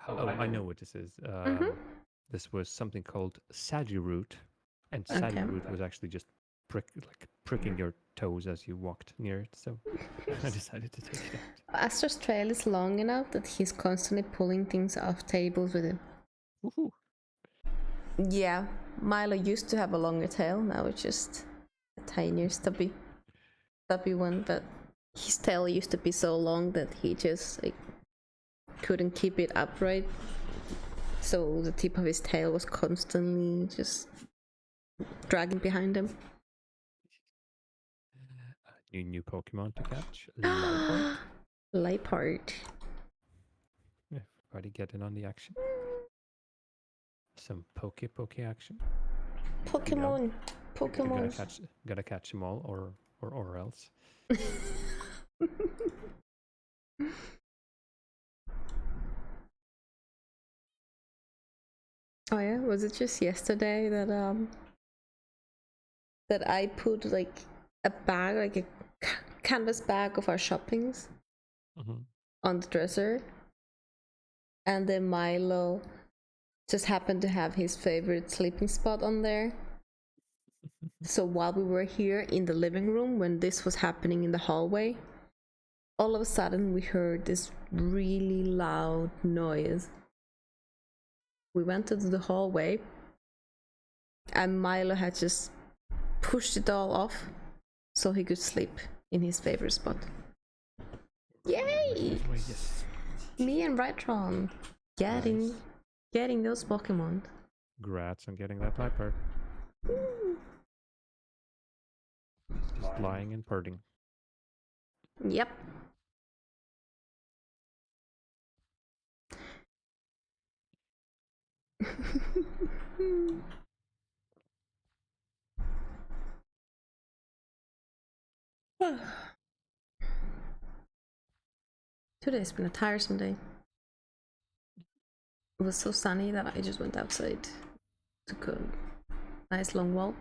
Oh, I know what this is. This was something called Sagi root, and Sagi root was actually just pricking your toes as you walked near it. So I decided to take it out. Astra's trail is long enough that he's constantly pulling things off tables with him. Woohoo! Yeah, Milo used to have a longer tail. Now it's just a tinier, stubby one. But his tail used to be so long that he just couldn't keep it upright. So the tip of his tail was constantly just dragging behind him. New Pokemon to catch. Liepard. Liepard. Everybody get in on the action. Some poke action. Pokemon. Pokemon. Gotta catch them all, or else. Oh yeah, was it just yesterday that I put a bag, a canvas bag of our shoppings on the dresser, and then Milo just happened to have his favorite sleeping spot on there. So while we were here in the living room, when this was happening in the hallway, all of a sudden we heard this really loud noise. We went into the hallway, and Milo had just pushed it all off so he could sleep in his favorite spot. Yay! Yes. Me and Rytron getting those Pokemon. Congrats on getting that Liepard. Just lying and purring. Yep. Today's been a tiresome day. It was so sunny that I just went outside, took a nice long walk.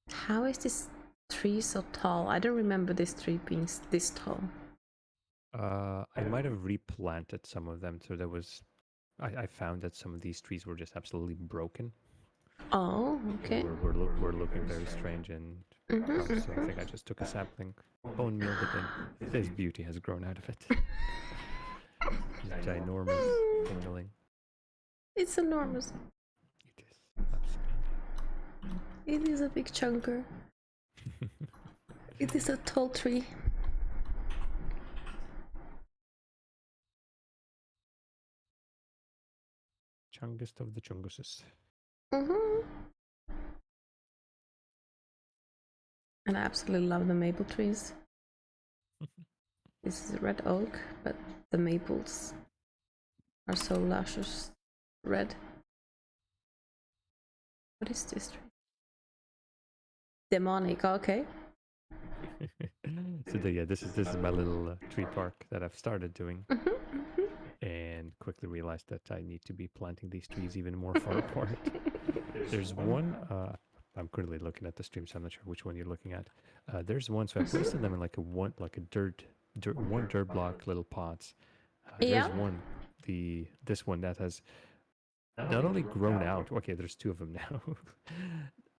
How is this tree so tall? I don't remember this tree being this tall. I might have replanted some of them, so there was. I found that some of these trees were just absolutely broken. Oh, okay. We're looking very strange, and so I think I just took a sapling, bone mealed it in. This beauty has grown out of it. This ginormous tingling. It's enormous. It is absolutely. It is a big chunker. It is a tall tree. Chungest of the Chunguses. Mm-hmm. And I absolutely love the maple trees. This is a red oak, but the maples are so luscious red. What is this tree? Demonic, okay. So yeah, this is my little tree park that I've started doing, and quickly realized that I need to be planting these trees even more far apart. There's one. I'm currently looking at the stream, so I'm not sure which one you're looking at. There's one, so I placed them in like a dirt one dirt block little pots. Yeah. There's one, this one that has not only grown out. Okay, there's two of them now.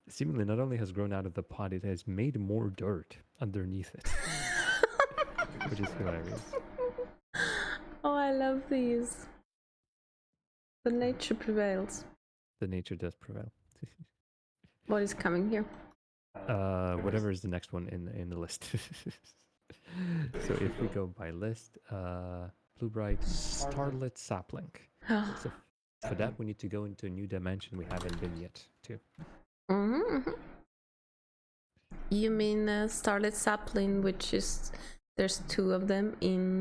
Seemingly, not only has grown out of the pot, it has made more dirt underneath it, which is hilarious. Oh, I love these. The nature prevails. The nature does prevail. What is coming here? Whatever is the next one in the list. So if we go by list, blue bright starlit sapling. So for that we need to go into a new dimension we haven't been yet too. Mm-hmm. You mean starlit sapling, which is there's two of them in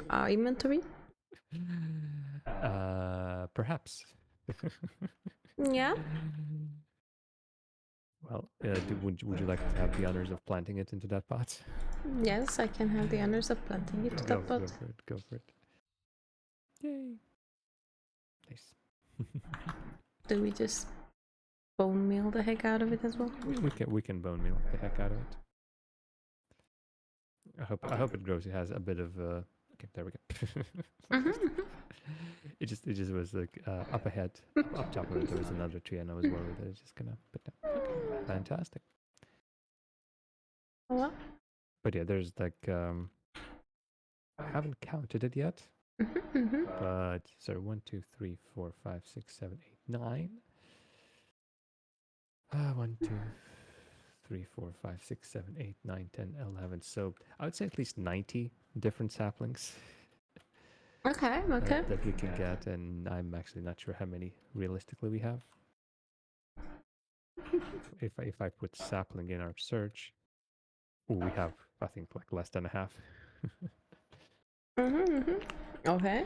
our inventory? Perhaps. Yeah. Well, would you like to have the honors of planting it into that pot? Yes, I can have the honors of planting it to Go that pot. for it. Go for it. Yay! Nice. Do we just bone meal the heck out of it as well? We can bone meal the heck out of it. I hope it grows. It has a bit of okay, there we go. It just was like up ahead, up top of it. There was another tree, and I was worried that it's just gonna. But no. Okay, fantastic. Oh, well. But yeah, there's like I haven't counted it yet, but so 1, 2, 3, 4, 5, 6, 7, 8, 9. 1, 2, 3, 4, 5, 6, 7, 8, 9, 10, 11. So I would say at least 90 different saplings. Okay, okay. That we can get, and I'm actually not sure how many realistically we have. If I put sapling in our search, we have I think like less than a half. Okay.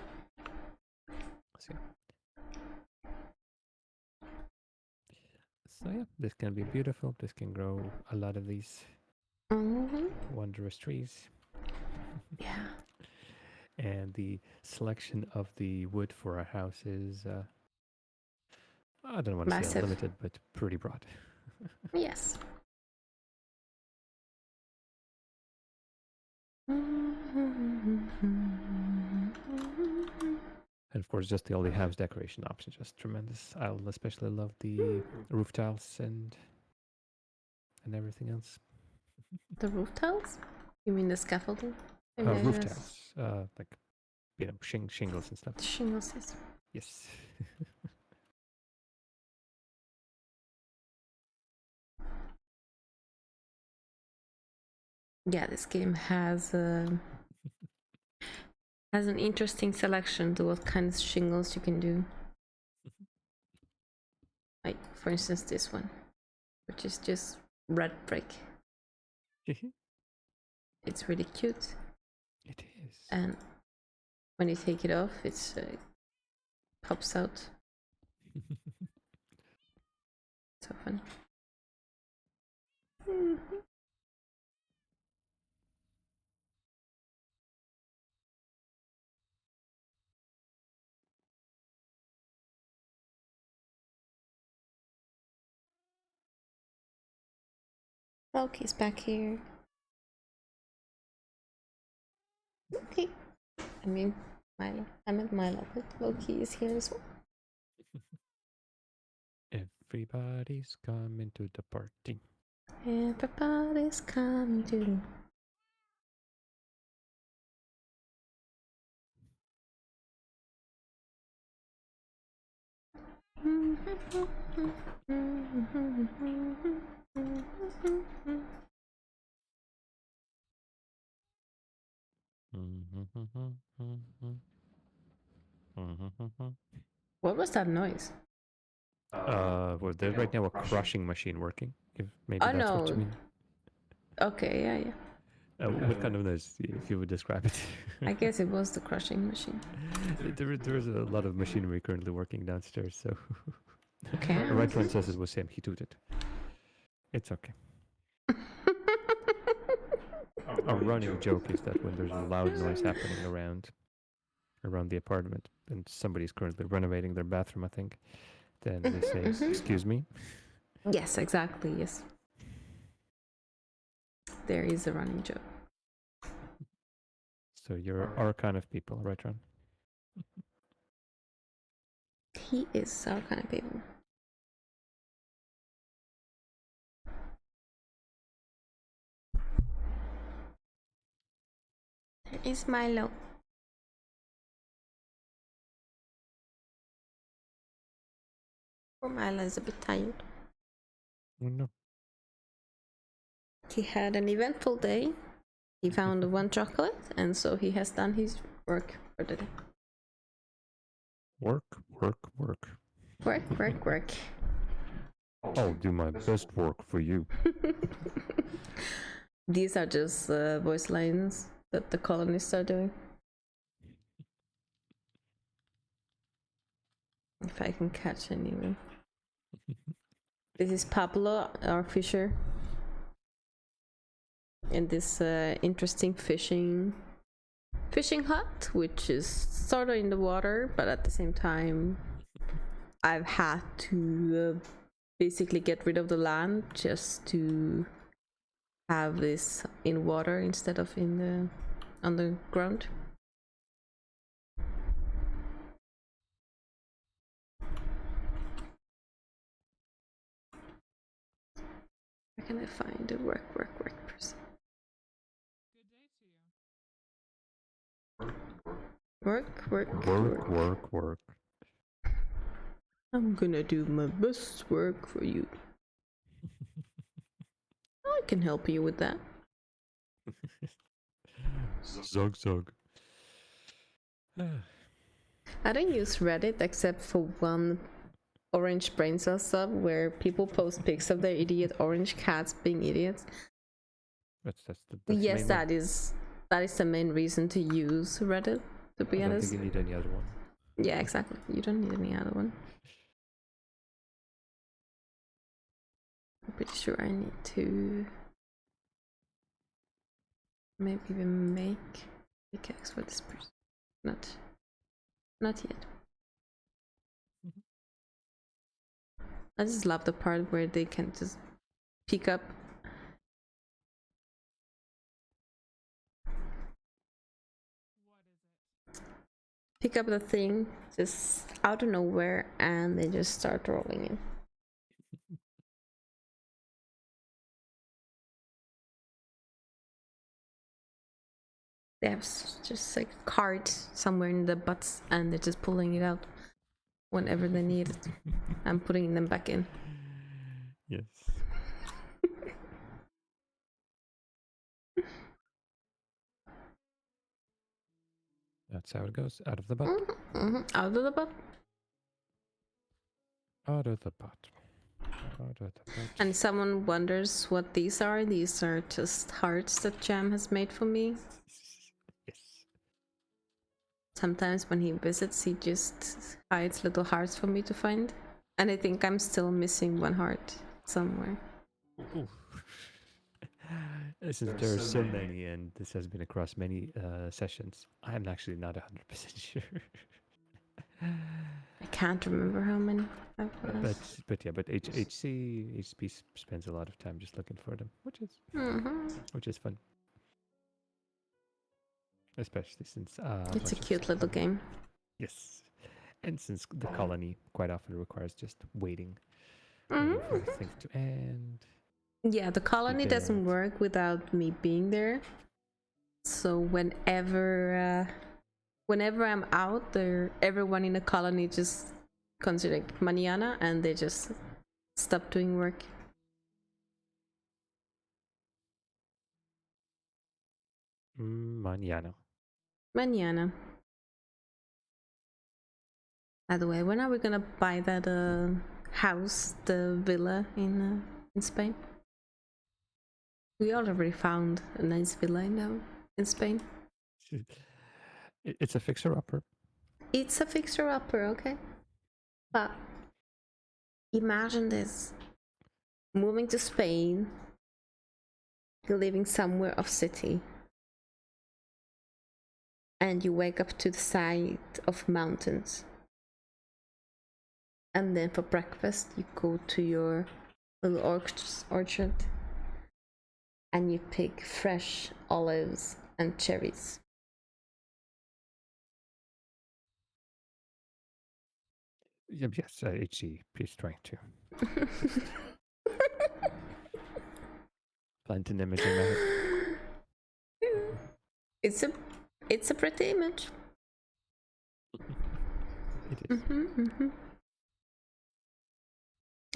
So yeah, this can be beautiful. This can grow a lot of these wondrous trees. Yeah. And the selection of the wood for our house is, I don't want to say Massive. unlimited, but pretty broad. Yes. And of course, just the only house decoration option, just tremendous. I'll especially love the roof tiles and everything else. The roof tiles? You mean the scaffolding? Roof tiles, like shingles and stuff. The shingles, yes. Yes. Yeah, this game has an interesting selection to what kind of shingles you can do. Like, for instance, this one, which is just red brick. It's really cute. It is. And when you take it off, it's pops out. So funny. Loki's back here. Okay. I mean, Milo. I meant Milo, but Loki is here as well. Everybody's coming to the party. Everybody's coming to. What was that noise? Well, there's right now a crushing machine working. If maybe Oh that's what you no. mean. Okay, yeah. What kind of noise, if you would describe it? I guess it was the crushing machine. There is a lot of machinery currently working downstairs, so. Okay. Right one says it was him. He tooted. It's okay. A running joke is that when there's a loud noise happening around the apartment, and somebody's currently renovating their bathroom, I think, then they say, "Excuse me." Yes, exactly. Yes. There is a running joke. So you're our kind of people, right, Ron? He is our kind of people. There is Milo. Poor Milo is a bit tired. Oh, no. He had an eventful day. He found one chocolate, and so he has done his work for the day. Work, work, work. Work. I'll do my best work for you. These are just voice lines that the colonists are doing. If I can catch anyone. This is Pablo, our fisher, in this interesting fishing hut, which is sort of in the water, but at the same time, I've had to basically get rid of the land just to have this in water instead of in the on the ground. Where can I find a work person? Work. I'm gonna do my best work for you. I can help you with that. Zog. I don't use Reddit except for one orange brain cell sub where people post pics of their idiot orange cats being idiots. That's Yes, the main that is the main reason to use Reddit, to be one. I don't honest. think you need any other one. Yeah, exactly. You don't need any other one. I'm pretty sure I need to maybe even make pickaxe for this person. Not yet. I just love the part where they can just pick up the thing just out of nowhere and they just start rolling in. They have just like a card somewhere in the butts and they're just pulling it out whenever they need it and putting them back in. Yes. That's how it goes. Out of the butt. Out of the butt. Out of the butt. Out of the butt. And someone wonders what these are. These are just hearts that Jam has made for me. Yes. Sometimes when he visits, he just hides little hearts for me to find. And I think I'm still missing one heart somewhere. Ooh. Since there are so many, and this has been across many sessions, I'm actually not 100% sure. I can't remember how many I've lost. But HP spends a lot of time just looking for them, which is fun. Especially since It's a cute little game. Yes, and since the colony quite often requires just waiting for things to end. Yeah, the colony doesn't work without me being there. So whenever I'm out there, everyone in the colony just consider mañana and they just stop doing work. Mañana. Mañana. By the way, when are we gonna buy that house, the villa in Spain? We already found a nice villa in Spain. It's a fixer-upper. It's a fixer-upper, okay? But imagine this: moving to Spain, living somewhere of city, and you wake up to the side of mountains, and then for breakfast you go to your little orchard and you pick fresh olives and cherries. Yes, HC, please trying to plant an image in my head. It's a pretty image. It is.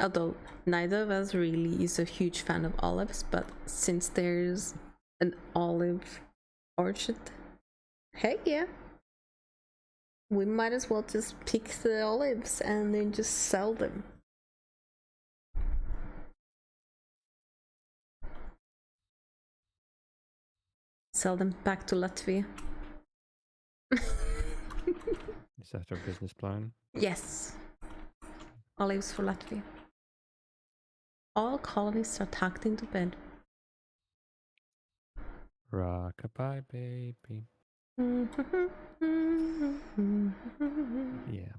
Although neither of us really is a huge fan of olives, but since there's an olive orchard, heck yeah, we might as well just pick the olives and then just sell them. Sell them back to Latvia. Is that our business plan? Yes. Olives for Latvia. All colonists are tucked into bed. Rockabye, baby. Yeah.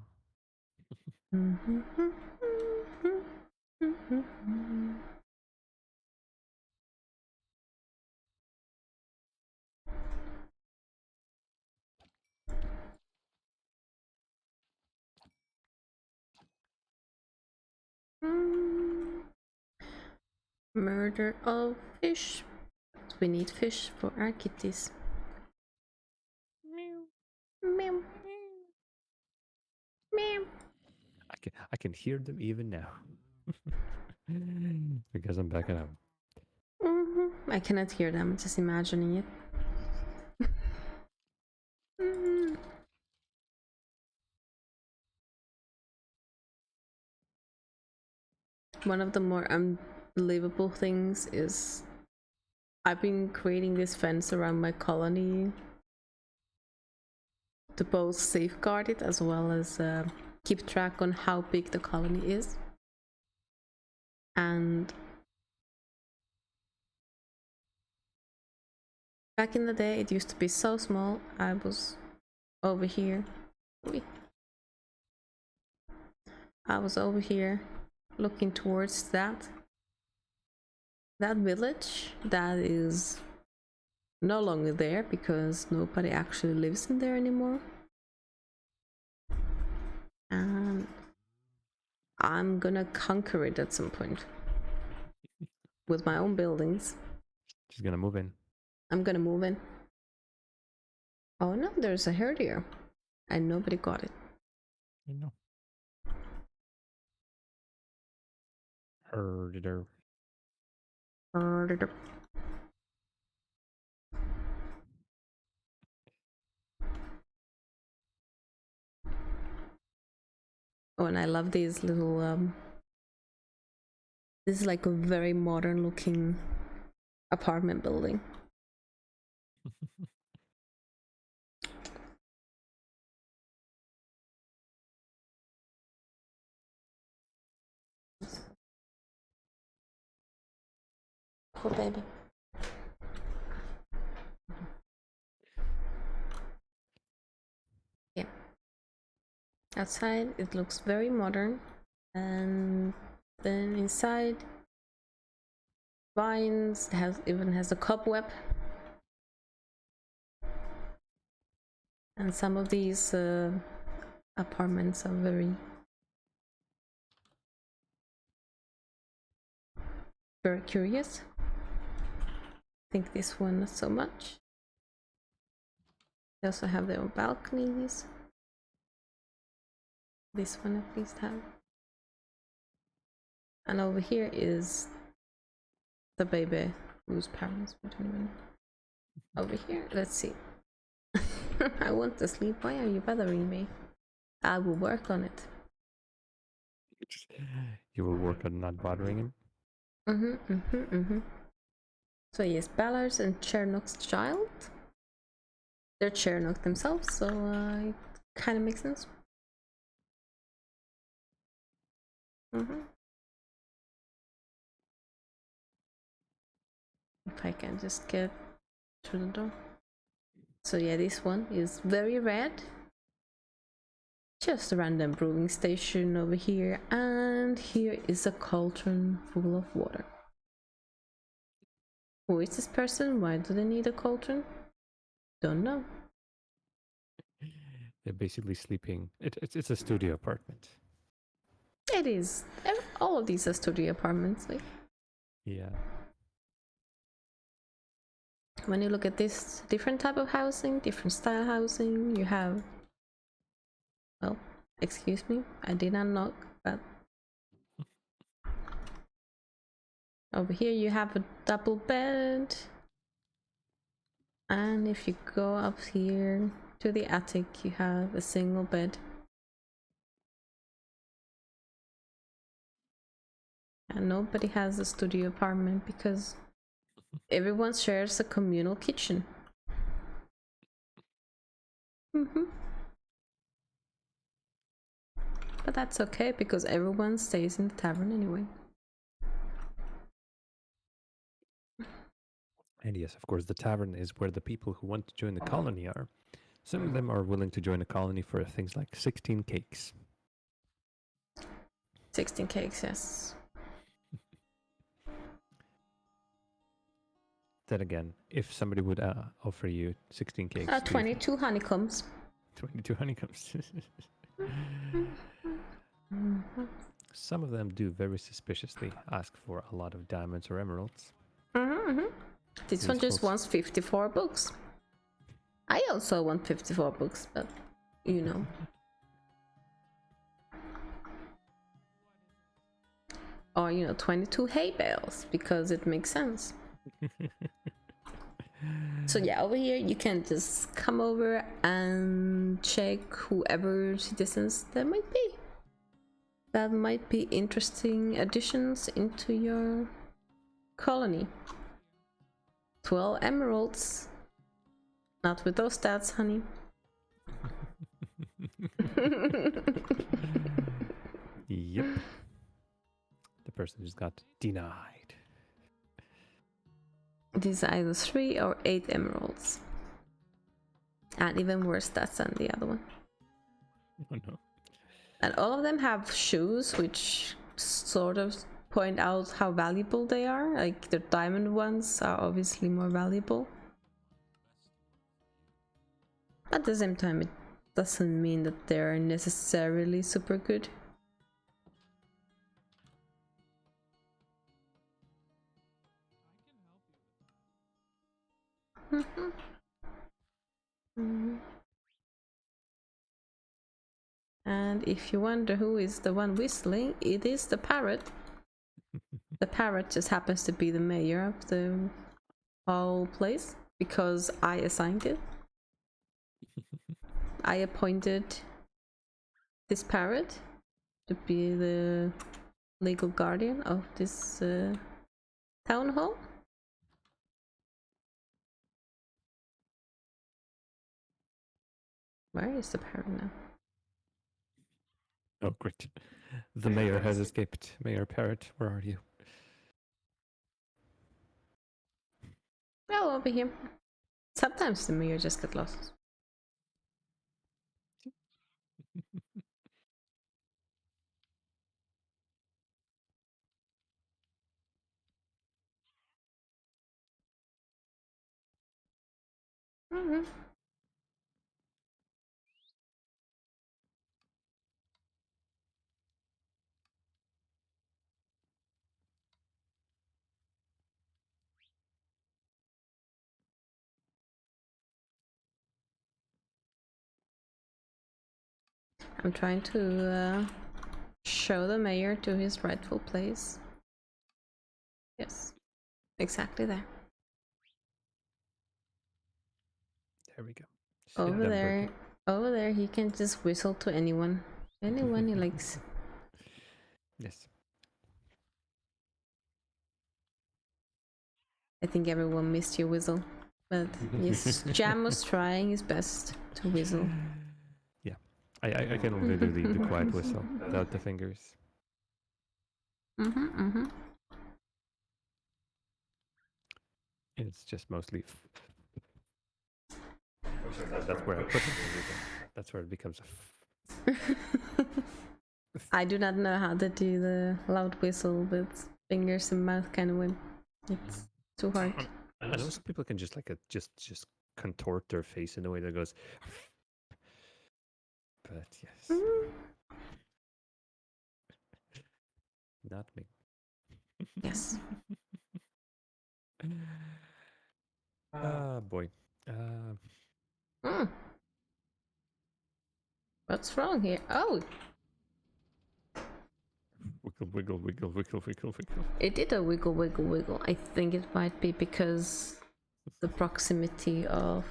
Murder of fish. We need fish for our kitties. Meow. Meow. Meow. I can hear them even now. Because I'm backing up. I cannot hear them, I'm just imagining it. One of the more unbelievable things is I've been creating this fence around my colony to both safeguard it as well as keep track on how big the colony is. And back in the day, it used to be so small. I was over here. I was over here looking towards that village that is no longer there because nobody actually lives in there anymore. And I'm gonna conquer it at some point with my own buildings. She's gonna move in. I'm gonna move in. Oh no, there's a herdier and nobody got it. I know. Herder. Herdier. Oh, and I love these little this is like a very modern looking apartment building. Poor baby. Yeah. Outside it looks very modern, and then inside vines, even has a cobweb. And some of these apartments are very curious. I think this one not so much. They also have their own balconies. This one at least have. And over here is the baby whose parents we don't even know. Over here, let's see. I want to sleep. Why are you bothering me? I will work on it. You will work on not bothering him. So yes, Ballard's and Chernok's child. They're Chernok themselves, so it kind of makes sense. If I can just get through the door. So yeah, this one is very red. Just a random brewing station over here, and here is a cauldron full of water. Who is this person? Why do they need a cauldron? Don't know. They're basically sleeping. It's a studio apartment. It is. All of these are studio apartments. Like, Yeah. when you look at this different type of housing, different style housing, you have. Well, excuse me, I did not knock, but over here you have a double bed. And if you go up here to the attic, you have a single bed. And nobody has a studio apartment because everyone shares a communal kitchen. But that's okay because everyone stays in the tavern anyway. And yes, of course, the tavern is where the people who want to join the colony are. Some of them are willing to join the colony for things like 16 cakes. 16 cakes, yes. Then again, if somebody would offer you 16 cakes, 22 honeycombs. 22 honeycombs. Some of them do very suspiciously ask for a lot of diamonds or emeralds. This one just wants 54 books. I also want 54 books, but you know. Or, 22 hay bales, because it makes sense. So yeah, over here you can just come over and check whoever citizens there might be. That might be interesting additions into your colony. 12 emeralds. Not with those stats, honey. Yep. The person just got denied. It is either 3 or 8 emeralds. And even worse stats than the other one. Oh no. And all of them have shoes, which sort of point out how valuable they are. Like the diamond ones are obviously more valuable. At the same time, it doesn't mean that they're necessarily super good. And if you wonder who is the one whistling, it is the parrot. The parrot just happens to be the mayor of the whole place because I assigned it. I appointed this parrot to be the legal guardian of this town hall. Where is the parrot now? Oh, great. The mayor has escaped. Mayor Parrot, where are you? Oh, over here. Sometimes the mayor just gets lost. I'm trying to show the mayor to his rightful place. Yes, exactly there. There we go. Over there Over there, he can just whistle to anyone. Anyone he likes. Yes. I think everyone missed your whistle. But yes, Jam was trying his best to whistle. Yeah. I can only do the quiet whistle without the fingers. Mm-hmm. It's just mostly. That's where I put it. That's where it becomes a. I do not know how to do the loud whistle with fingers and mouth kind of way. It's too hard. I know some people can just like just contort their face in a way that goes. But yes, not me. Yes. Boy. Mm. What's wrong here? Oh, Wiggle, wiggle, wiggle, wiggle, wiggle, wiggle. it did a wiggle, wiggle, wiggle. I think it might be because the proximity of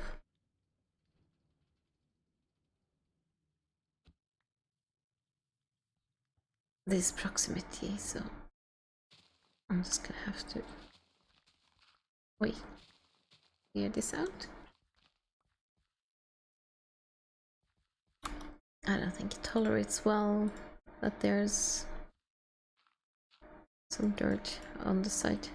this proximity, so I'm just gonna have to wait, clear this out. I don't think it tolerates well that there's some dirt on the side.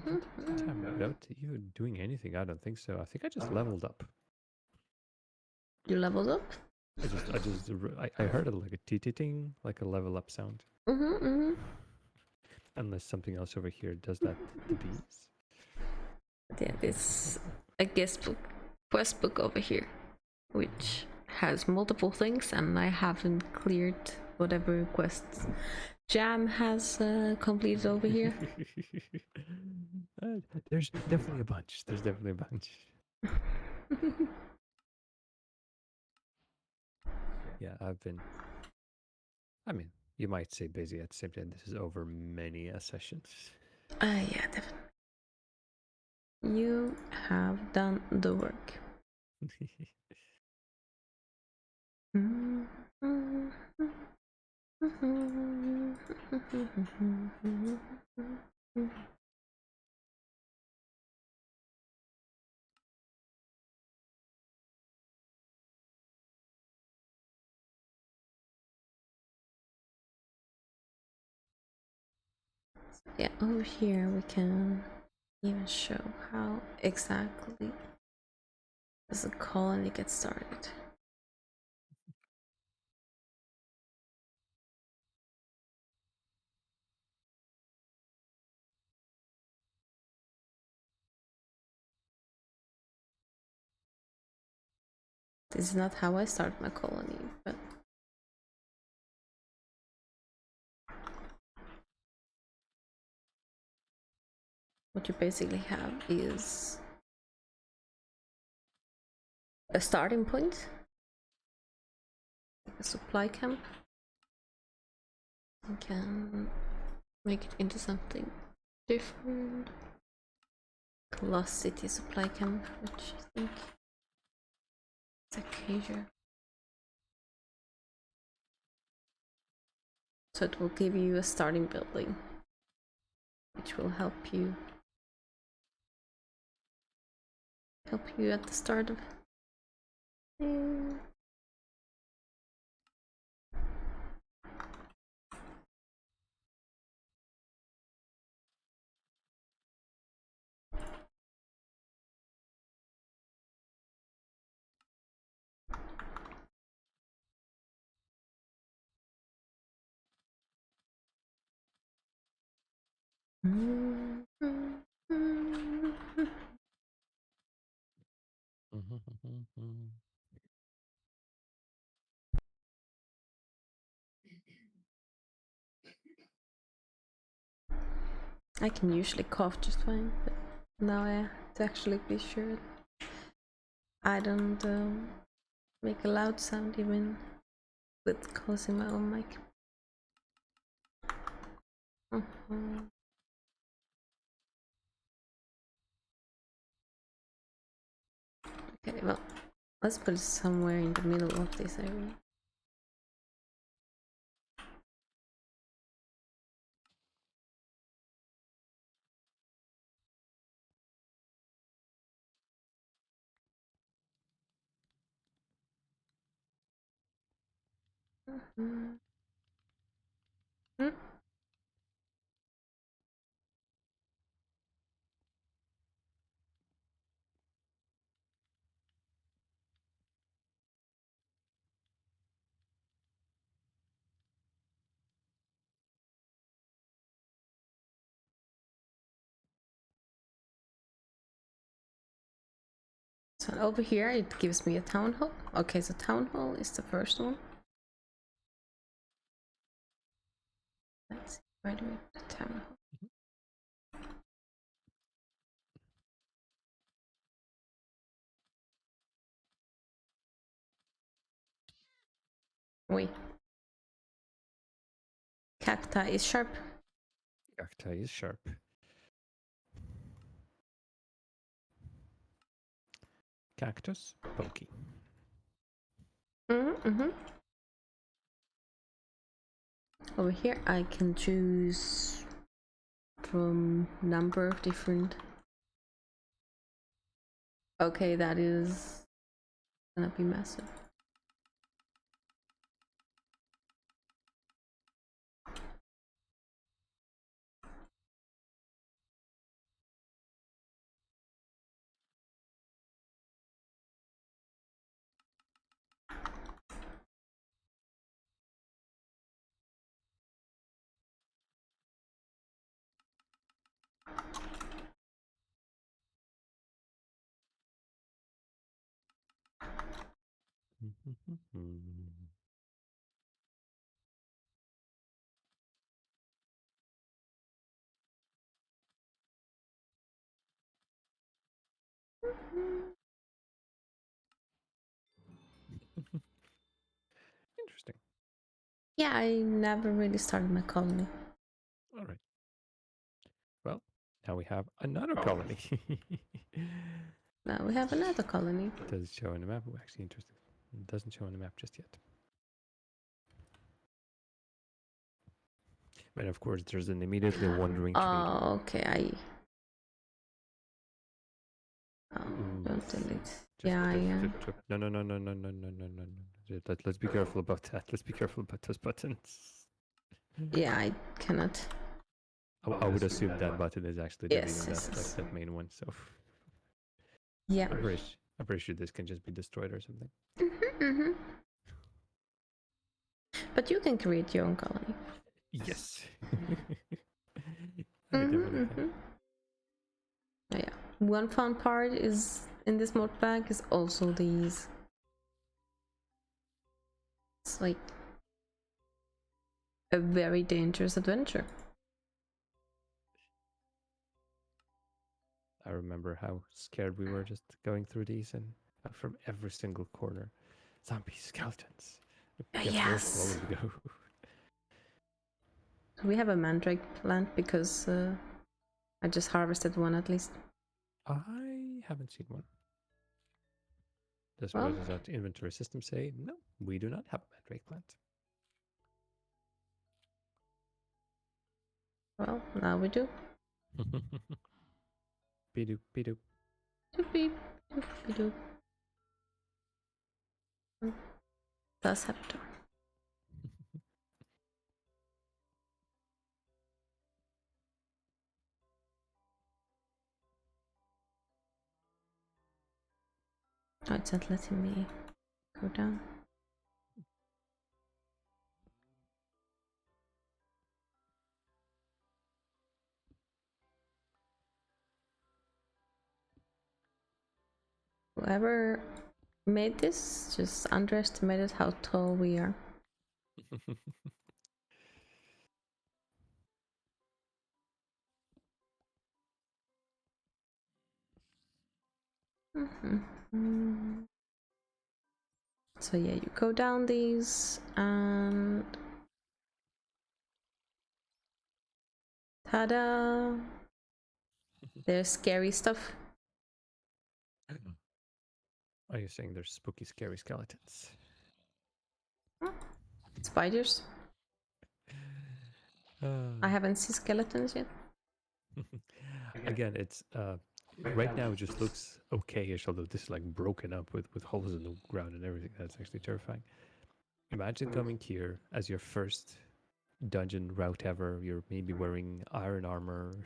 Without you doing anything, I don't think so. I think I just leveled up. You leveled up? I heard it like a ting, like a level up sound. Unless something else over here does that to the bees. Yeah, this a quest book over here, which has multiple things, and I haven't cleared whatever quests Jam has completed over here. There's definitely a bunch. There's definitely a bunch. Yeah, I mean, you might say busy at the same time. This is over many sessions. Yeah, definitely. You have done the work. Yeah, over here we can even show how exactly does a colony get started. This is not how I start my colony, but what you basically have is a starting point, a supply camp. You can make it into something different. Lost City supply camp, which I think is Acacia. So it will give you a starting building, which will help you at the start of I can usually cough just fine, but now I have to actually be sure I don't make a loud sound even with closing my own mic. Okay, well, let's put it somewhere in the middle of this area. Mm-hmm. Hmm? So over here it gives me a town hall. Okay, so town hall is the first one. Let's see, where do we put the town hall? Wait. Cacti is sharp. Cacti is sharp. Cactus, pokey. Mm-hmm. Over here I can choose from number of different. Okay, that is gonna be massive. Interesting. Yeah, I never really started my colony. All right. Well, now we have another colony. Now we have another colony. Does it show on the map? Oh, actually, interesting. It doesn't show on the map just yet. But of course, there's an immediately wandering trader. Oh, okay. Ooh, Don't delete. just Yeah, yeah. no, no, no, no, no, no, no, no, no, no. Let's be careful about that. Let's be careful about those buttons. Yeah, I cannot. I would assume that button is actually Yes, deleting yes, that, yes. that main one. So Yeah. I'm pretty sure this can just be destroyed or something. Mm-hmm. But you can create your own colony. Yes. I definitely can. Oh, yeah. One fun part is in this mod pack is also these. It's like a very dangerous adventure. I remember how scared we were just going through these and from every single corner. Zombies, skeletons. It gets worse the Yes. longer we go. We have a mandrake plant because I just harvested one at least. I haven't seen one. Well, What does our inventory system say? No, we do not have a mandrake plant. well, now we do. Be-doop, be-doop. Doopy, doopy doop. Das habt ihr. Oh, it's not letting me go down. Whoever made this just underestimated how tall we are. So yeah, you go down these and ta-da! There's scary stuff. Are you saying there's spooky, scary skeletons? Spiders? I Uh, haven't seen skeletons yet. Again, it's right now it just looks okay-ish, although this is like broken up with holes in the ground and everything. That's actually terrifying. Imagine coming here as your first dungeon route ever. You're maybe wearing iron armor.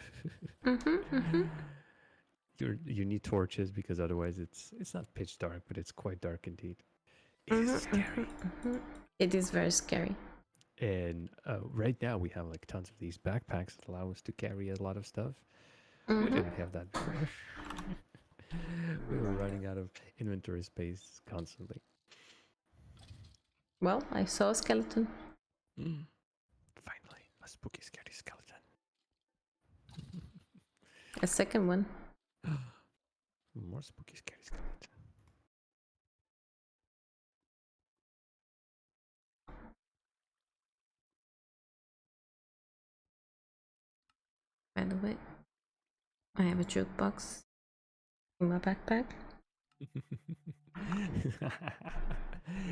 You need torches because otherwise it's not pitch dark, but it's quite dark indeed. It is scary. It is very scary. And right now we have like tons of these backpacks that allow us to carry a lot of stuff. We didn't have that before. We were running out of inventory space constantly. Well, I saw a skeleton. Finally, a spooky, scary skeleton. A second one. More spooky, scary skeleton. By the way, I have a jukebox in my backpack.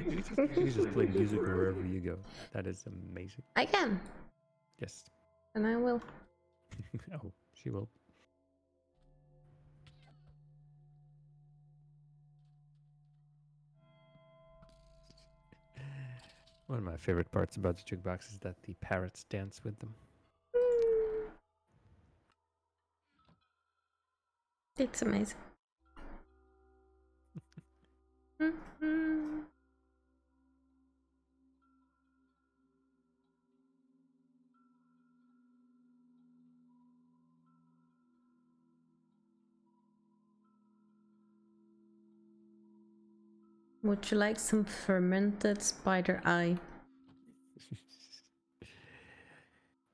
You just play music wherever you go. That is amazing. I can, Yes. and I will. Oh, she will. One of my favorite parts about the jukebox is that the parrots dance with them. It's amazing. Would you like some fermented spider eye?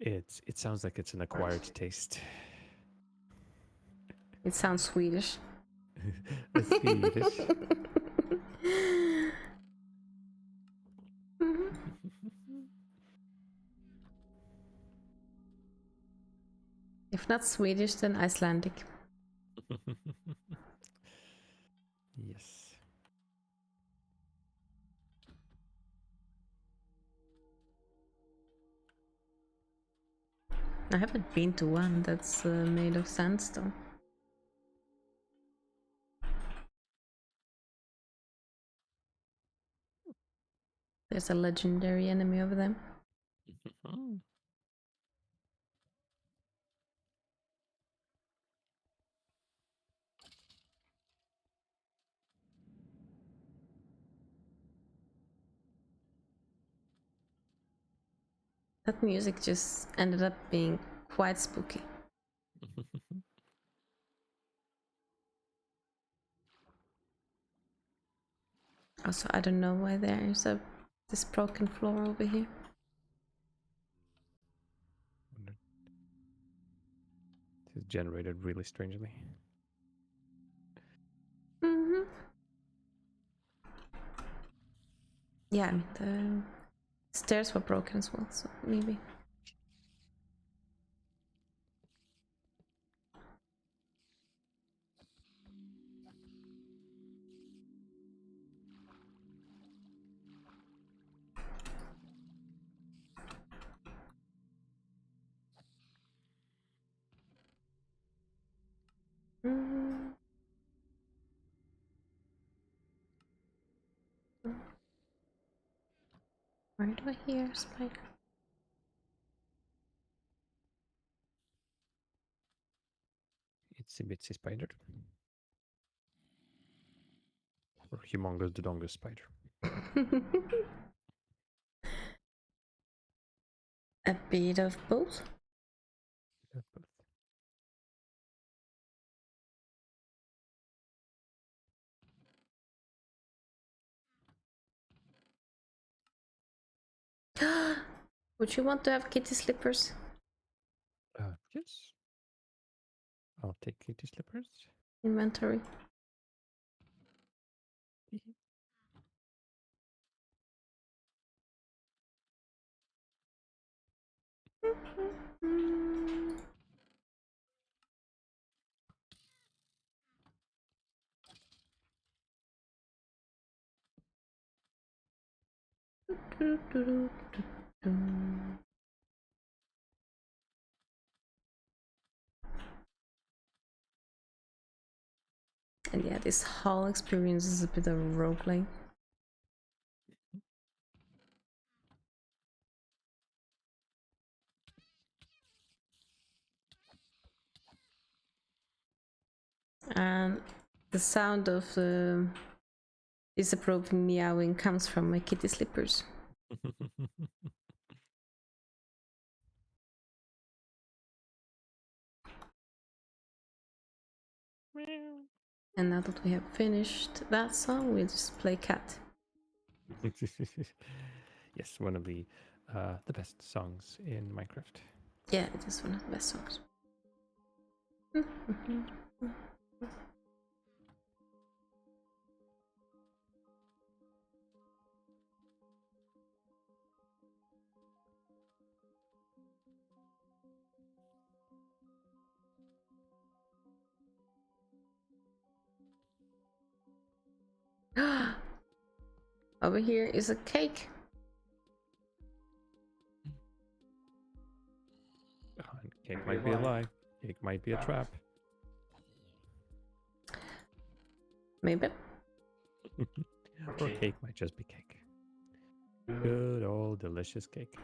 It sounds like it's an acquired taste. It sounds Swedish. Swedish. If not Swedish, then Icelandic. Yes. I haven't been to one that's made of sandstone. There's a legendary enemy over them. That music just ended up being quite spooky. Also, I don't know why there's this broken floor over here. It's generated really strangely. Yeah, I mean, the stairs were broken as well, so maybe. Where do I hear a spider? Itsy bitsy spider. Or humongous the dongus spider. A bit of both. Would you want to have kitty slippers? Yes. I'll take kitty slippers. Inventory. And yeah, this whole experience is a bit of a roguelike. And the sound of the disapproving meowing comes from my kitty slippers. And now that we have finished that song, we'll just play cat. Yes, one of the best songs in Minecraft. Yeah, it is one of the best songs. Over here is a cake. Cake might be a lie. Cake might be a trap. Maybe. Or cake might just be cake. Good old delicious cake.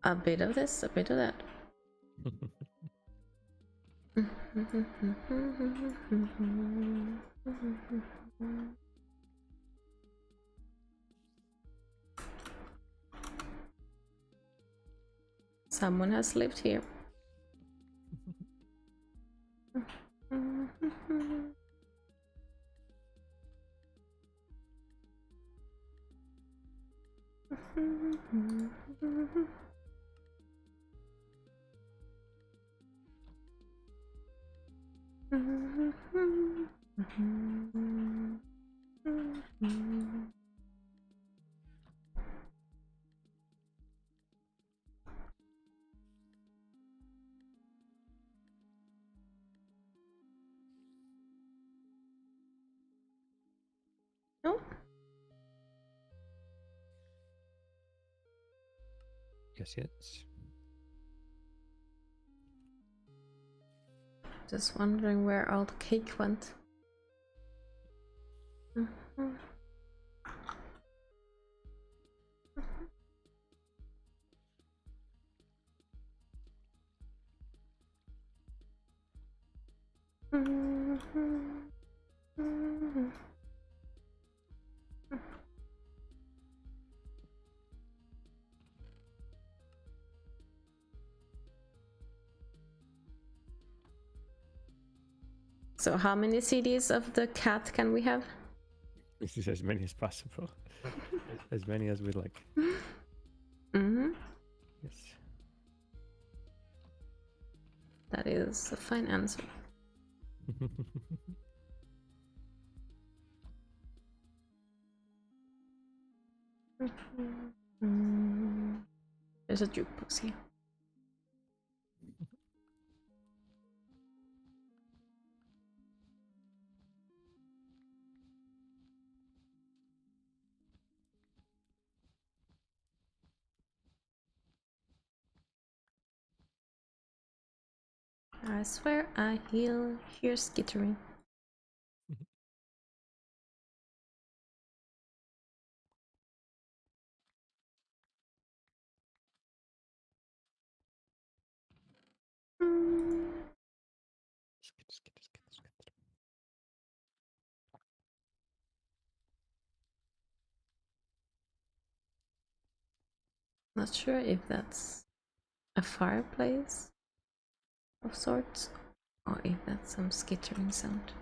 A bit of this, a bit of that. Someone has lived here. No. Yes. Just wondering where all the cake went. So how many CDs of the cat can we have? This is as many as possible. As many as we like. Yes. That is a fine answer. There's a jukebox here. I swear I hear skittering. Skit. Not sure if that's a fireplace of sorts or if that's some skittering sound.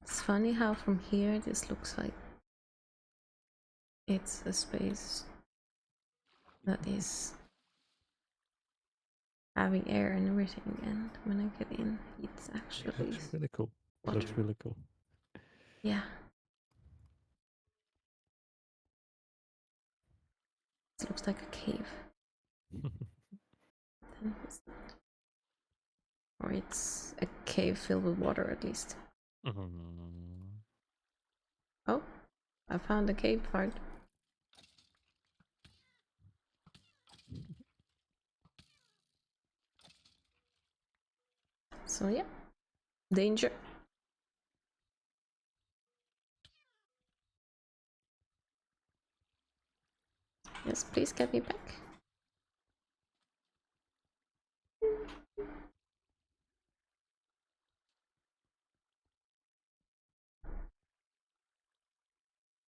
It's funny how from here this looks like it's a space that is having air and everything, and when I get in, it's actually It looks really cool. It looks really cool. yeah. It looks like a cave. Then it's not. Or it's a cave filled with water at least. Oh, I found the cave part. So yeah, danger. Yes, please get me back.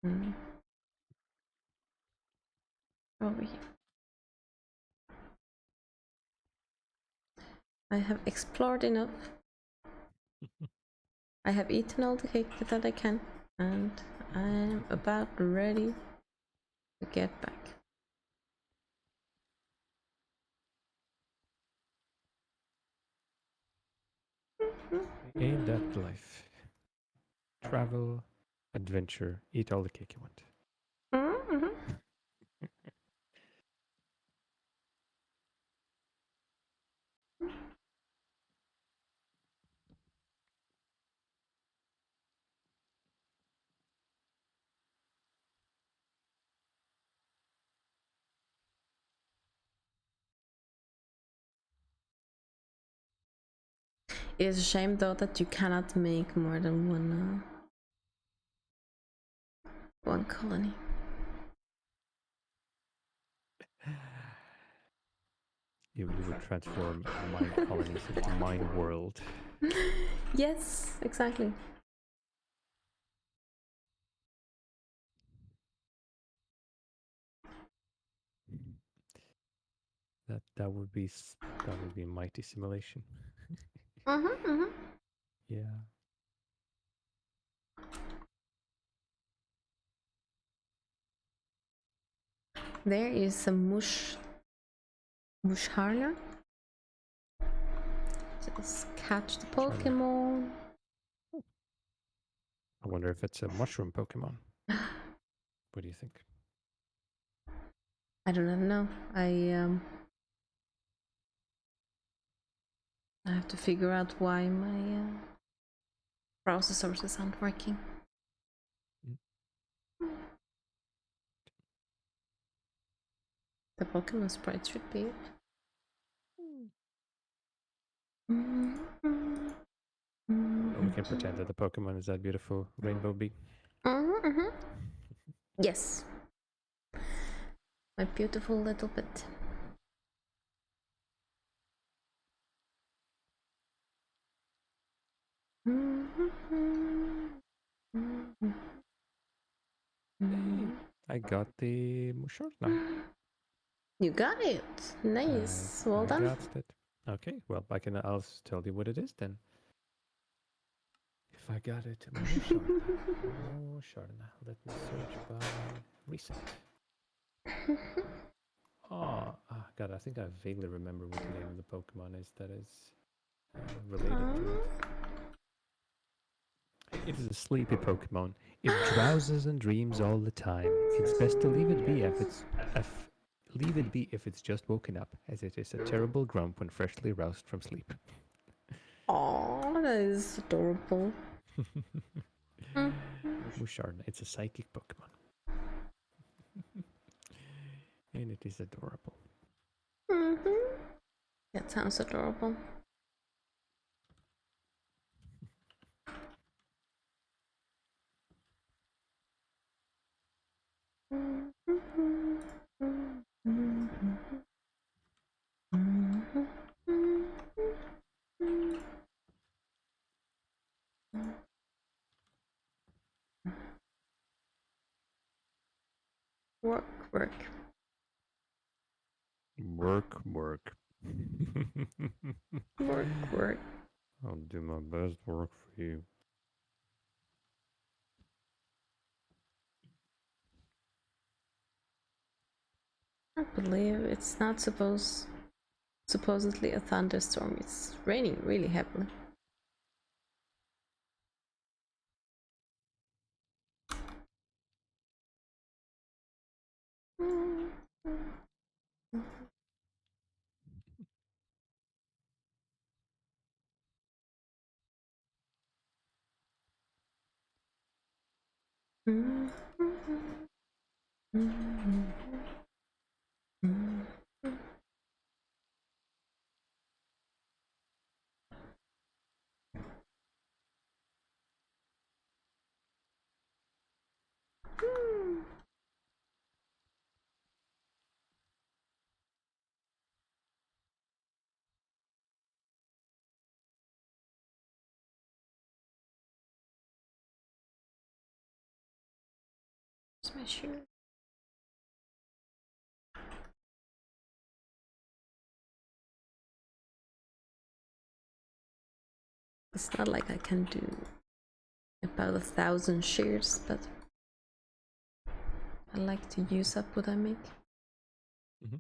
Mm. Over here. I have explored enough. I have eaten all the cake that I can, and I'm about ready to get back. Ain't that life? Travel, adventure, eat all the cake you want. Mm-hmm. It is a shame though that you cannot make more than one colony. You would transform mine colonies into mine world. Yes, exactly. That would be a mighty simulation. Mm-hmm. Yeah. There is some Mushharna. Just catch the Pokemon. I wonder if it's a mushroom Pokemon. What do you think? I do not know. I have to figure out why my browser sources aren't working. The Pokemon sprite should be. We can pretend that the Pokemon is that beautiful rainbow bee. Yes. My beautiful little bit. Hey, I got the Musharna. You got it. Nice. Well I done. got it. Okay, well, I'll tell you what it is then. If I got it, Musharna. Let me search by recent. God, I think I vaguely remember what the name of the Pokemon is that is related to it. It is a sleepy Pokemon. It drowses and dreams all the time. It's best to leave it be if it's just woken up, as it is a terrible grump when freshly roused from sleep. Oh, that is adorable. Musharna, it's a psychic Pokemon. And it is adorable. That sounds adorable. Work. Work. Work. I'll do my best work for you. I believe it's not supposed supposedly a thunderstorm. It's raining really heavily. Where's my shoe? It's not like I can do about 1,000 shares, but I like to use up what I make. Mhm.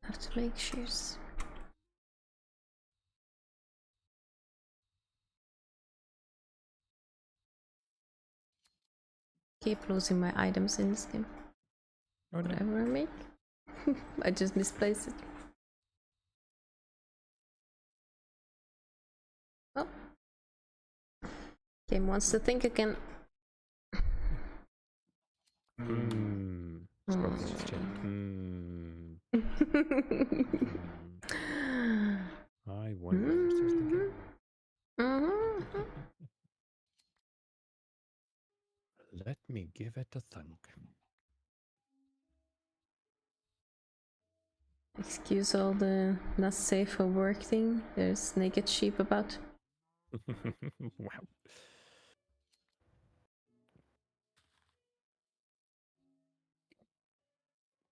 Have to make shares. Keep losing my items in this game. Oh no. Whatever I make, I just misplace it. Oh. Game wants to think again. Stroking his chin. I wonder what he's thinking. Let me give it a thunk. Excuse all the not safe for work thing. There's naked sheep about. Wow.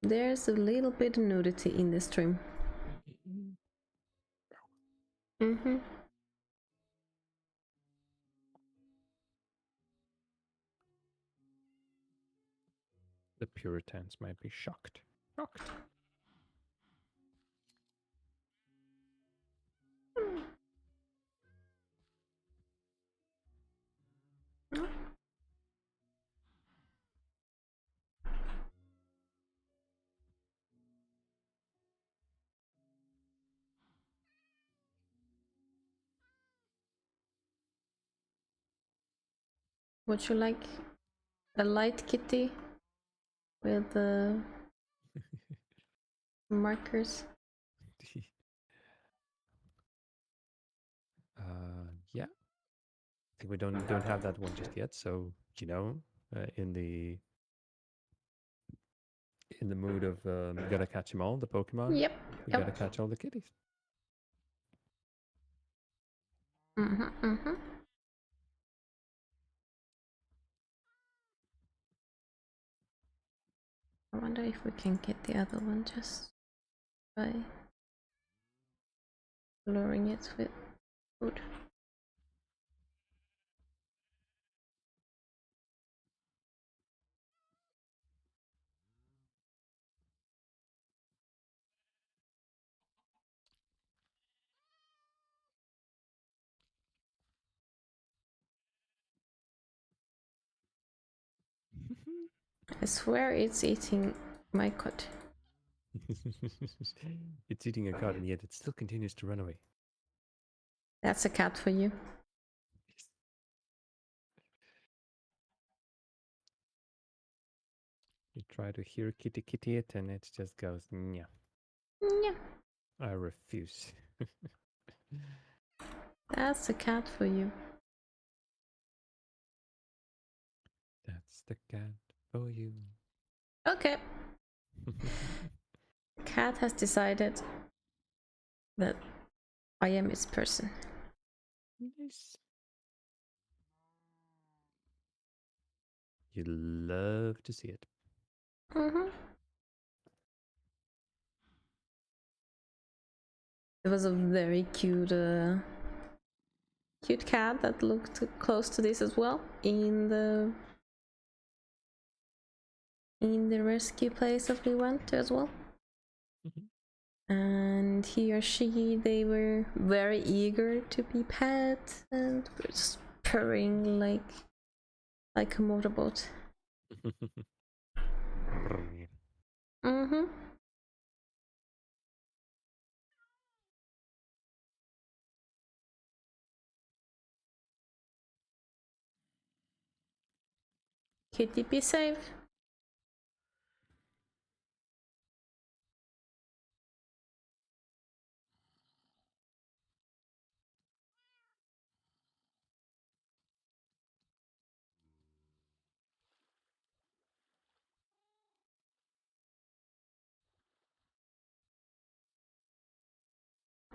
There's a little bit of nudity in the stream. The Puritans might be shocked. Shocked. Would you like a light kitty with markers? Yeah. I think we don't have that one just yet. So you know, in the mood of gotta catch them all, the Pokemon. Yep. We gotta catch all the kitties. I wonder if we can get the other one just by luring it with food. I swear it's eating my cut. It's eating a card, and yet it still continues to run away. That's a cat for you. You try to hear kitty kitty it, and it just goes, yeah. Yeah. I refuse. That's a cat for you. the cat for you. Okay. Cat has decided that I am its person. Nice. You love to see it. Mm-hmm. It was a very cute cat that looked close to this as well in the rescue place that we went to as well. And he or she, they were very eager to be pet and were just purring like a motorboat. Mm-hmm. Kitty, be safe.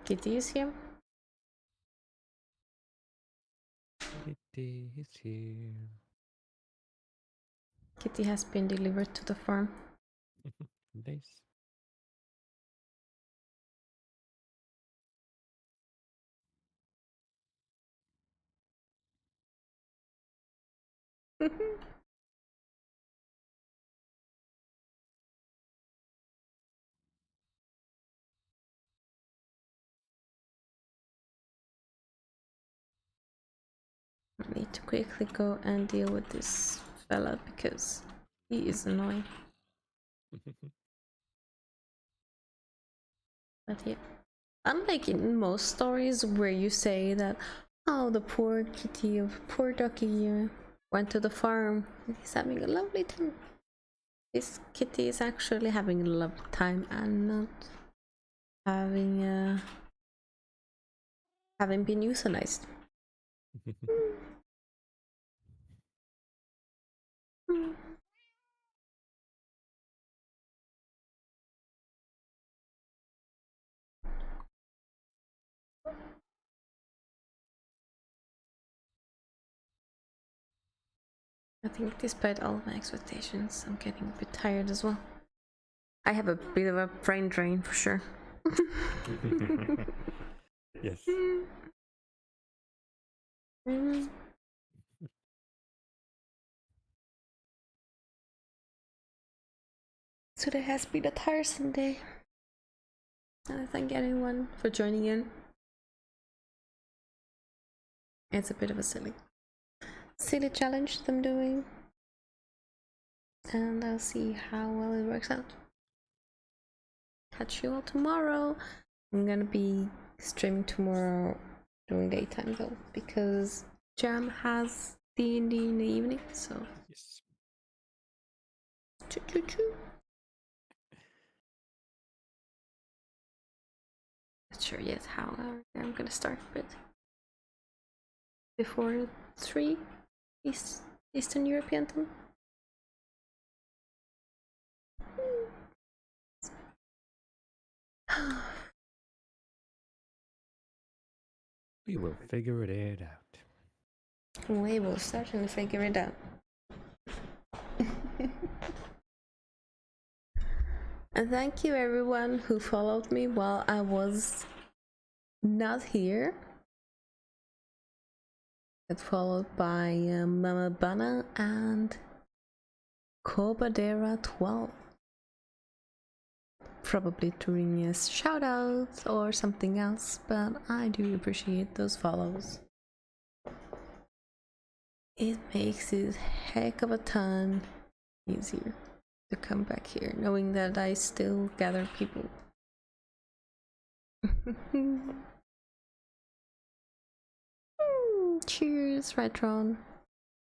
Kitty is here. Kitty is here. Kitty has been delivered to the farm. Nice. I need to quickly go and deal with this fella because he is annoying. But yeah, unlike in most stories where you say that, oh, the poor kitty or poor ducky went to the farm, he's having a lovely time. This kitty is actually having a lovely time and not having having been euthanized. I think despite all my expectations, I'm getting a bit tired as well. I have a bit of a brain drain for sure. Yes. Mm. Today has been a tiresome day. And I thank anyone for joining in. It's a bit of a silly challenge that I'm doing. And I'll see how well it works out. Catch you all tomorrow. I'm gonna be streaming tomorrow during daytime though, because Jam has D&D in the evening, so Yes. choo choo choo. Not sure yet how I'm gonna start, but before 3 Eastern European time. We will figure it out. We will certainly figure it out. And thank you everyone who followed me while I was not here. It's followed by Mama Bana and Kobadera12. Probably during a shout out or something else, but I do appreciate those follows. It makes it heck of a ton easier to come back here, knowing that I still gather people. Cheers, Retron.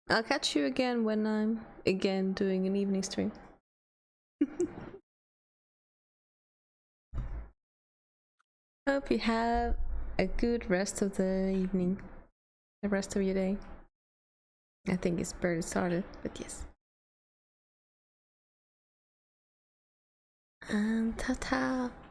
I'll catch you again when I'm again doing an evening stream. Hope you have a good rest of the evening, the rest of your day. I think it's barely started, but yes. And ta-ta.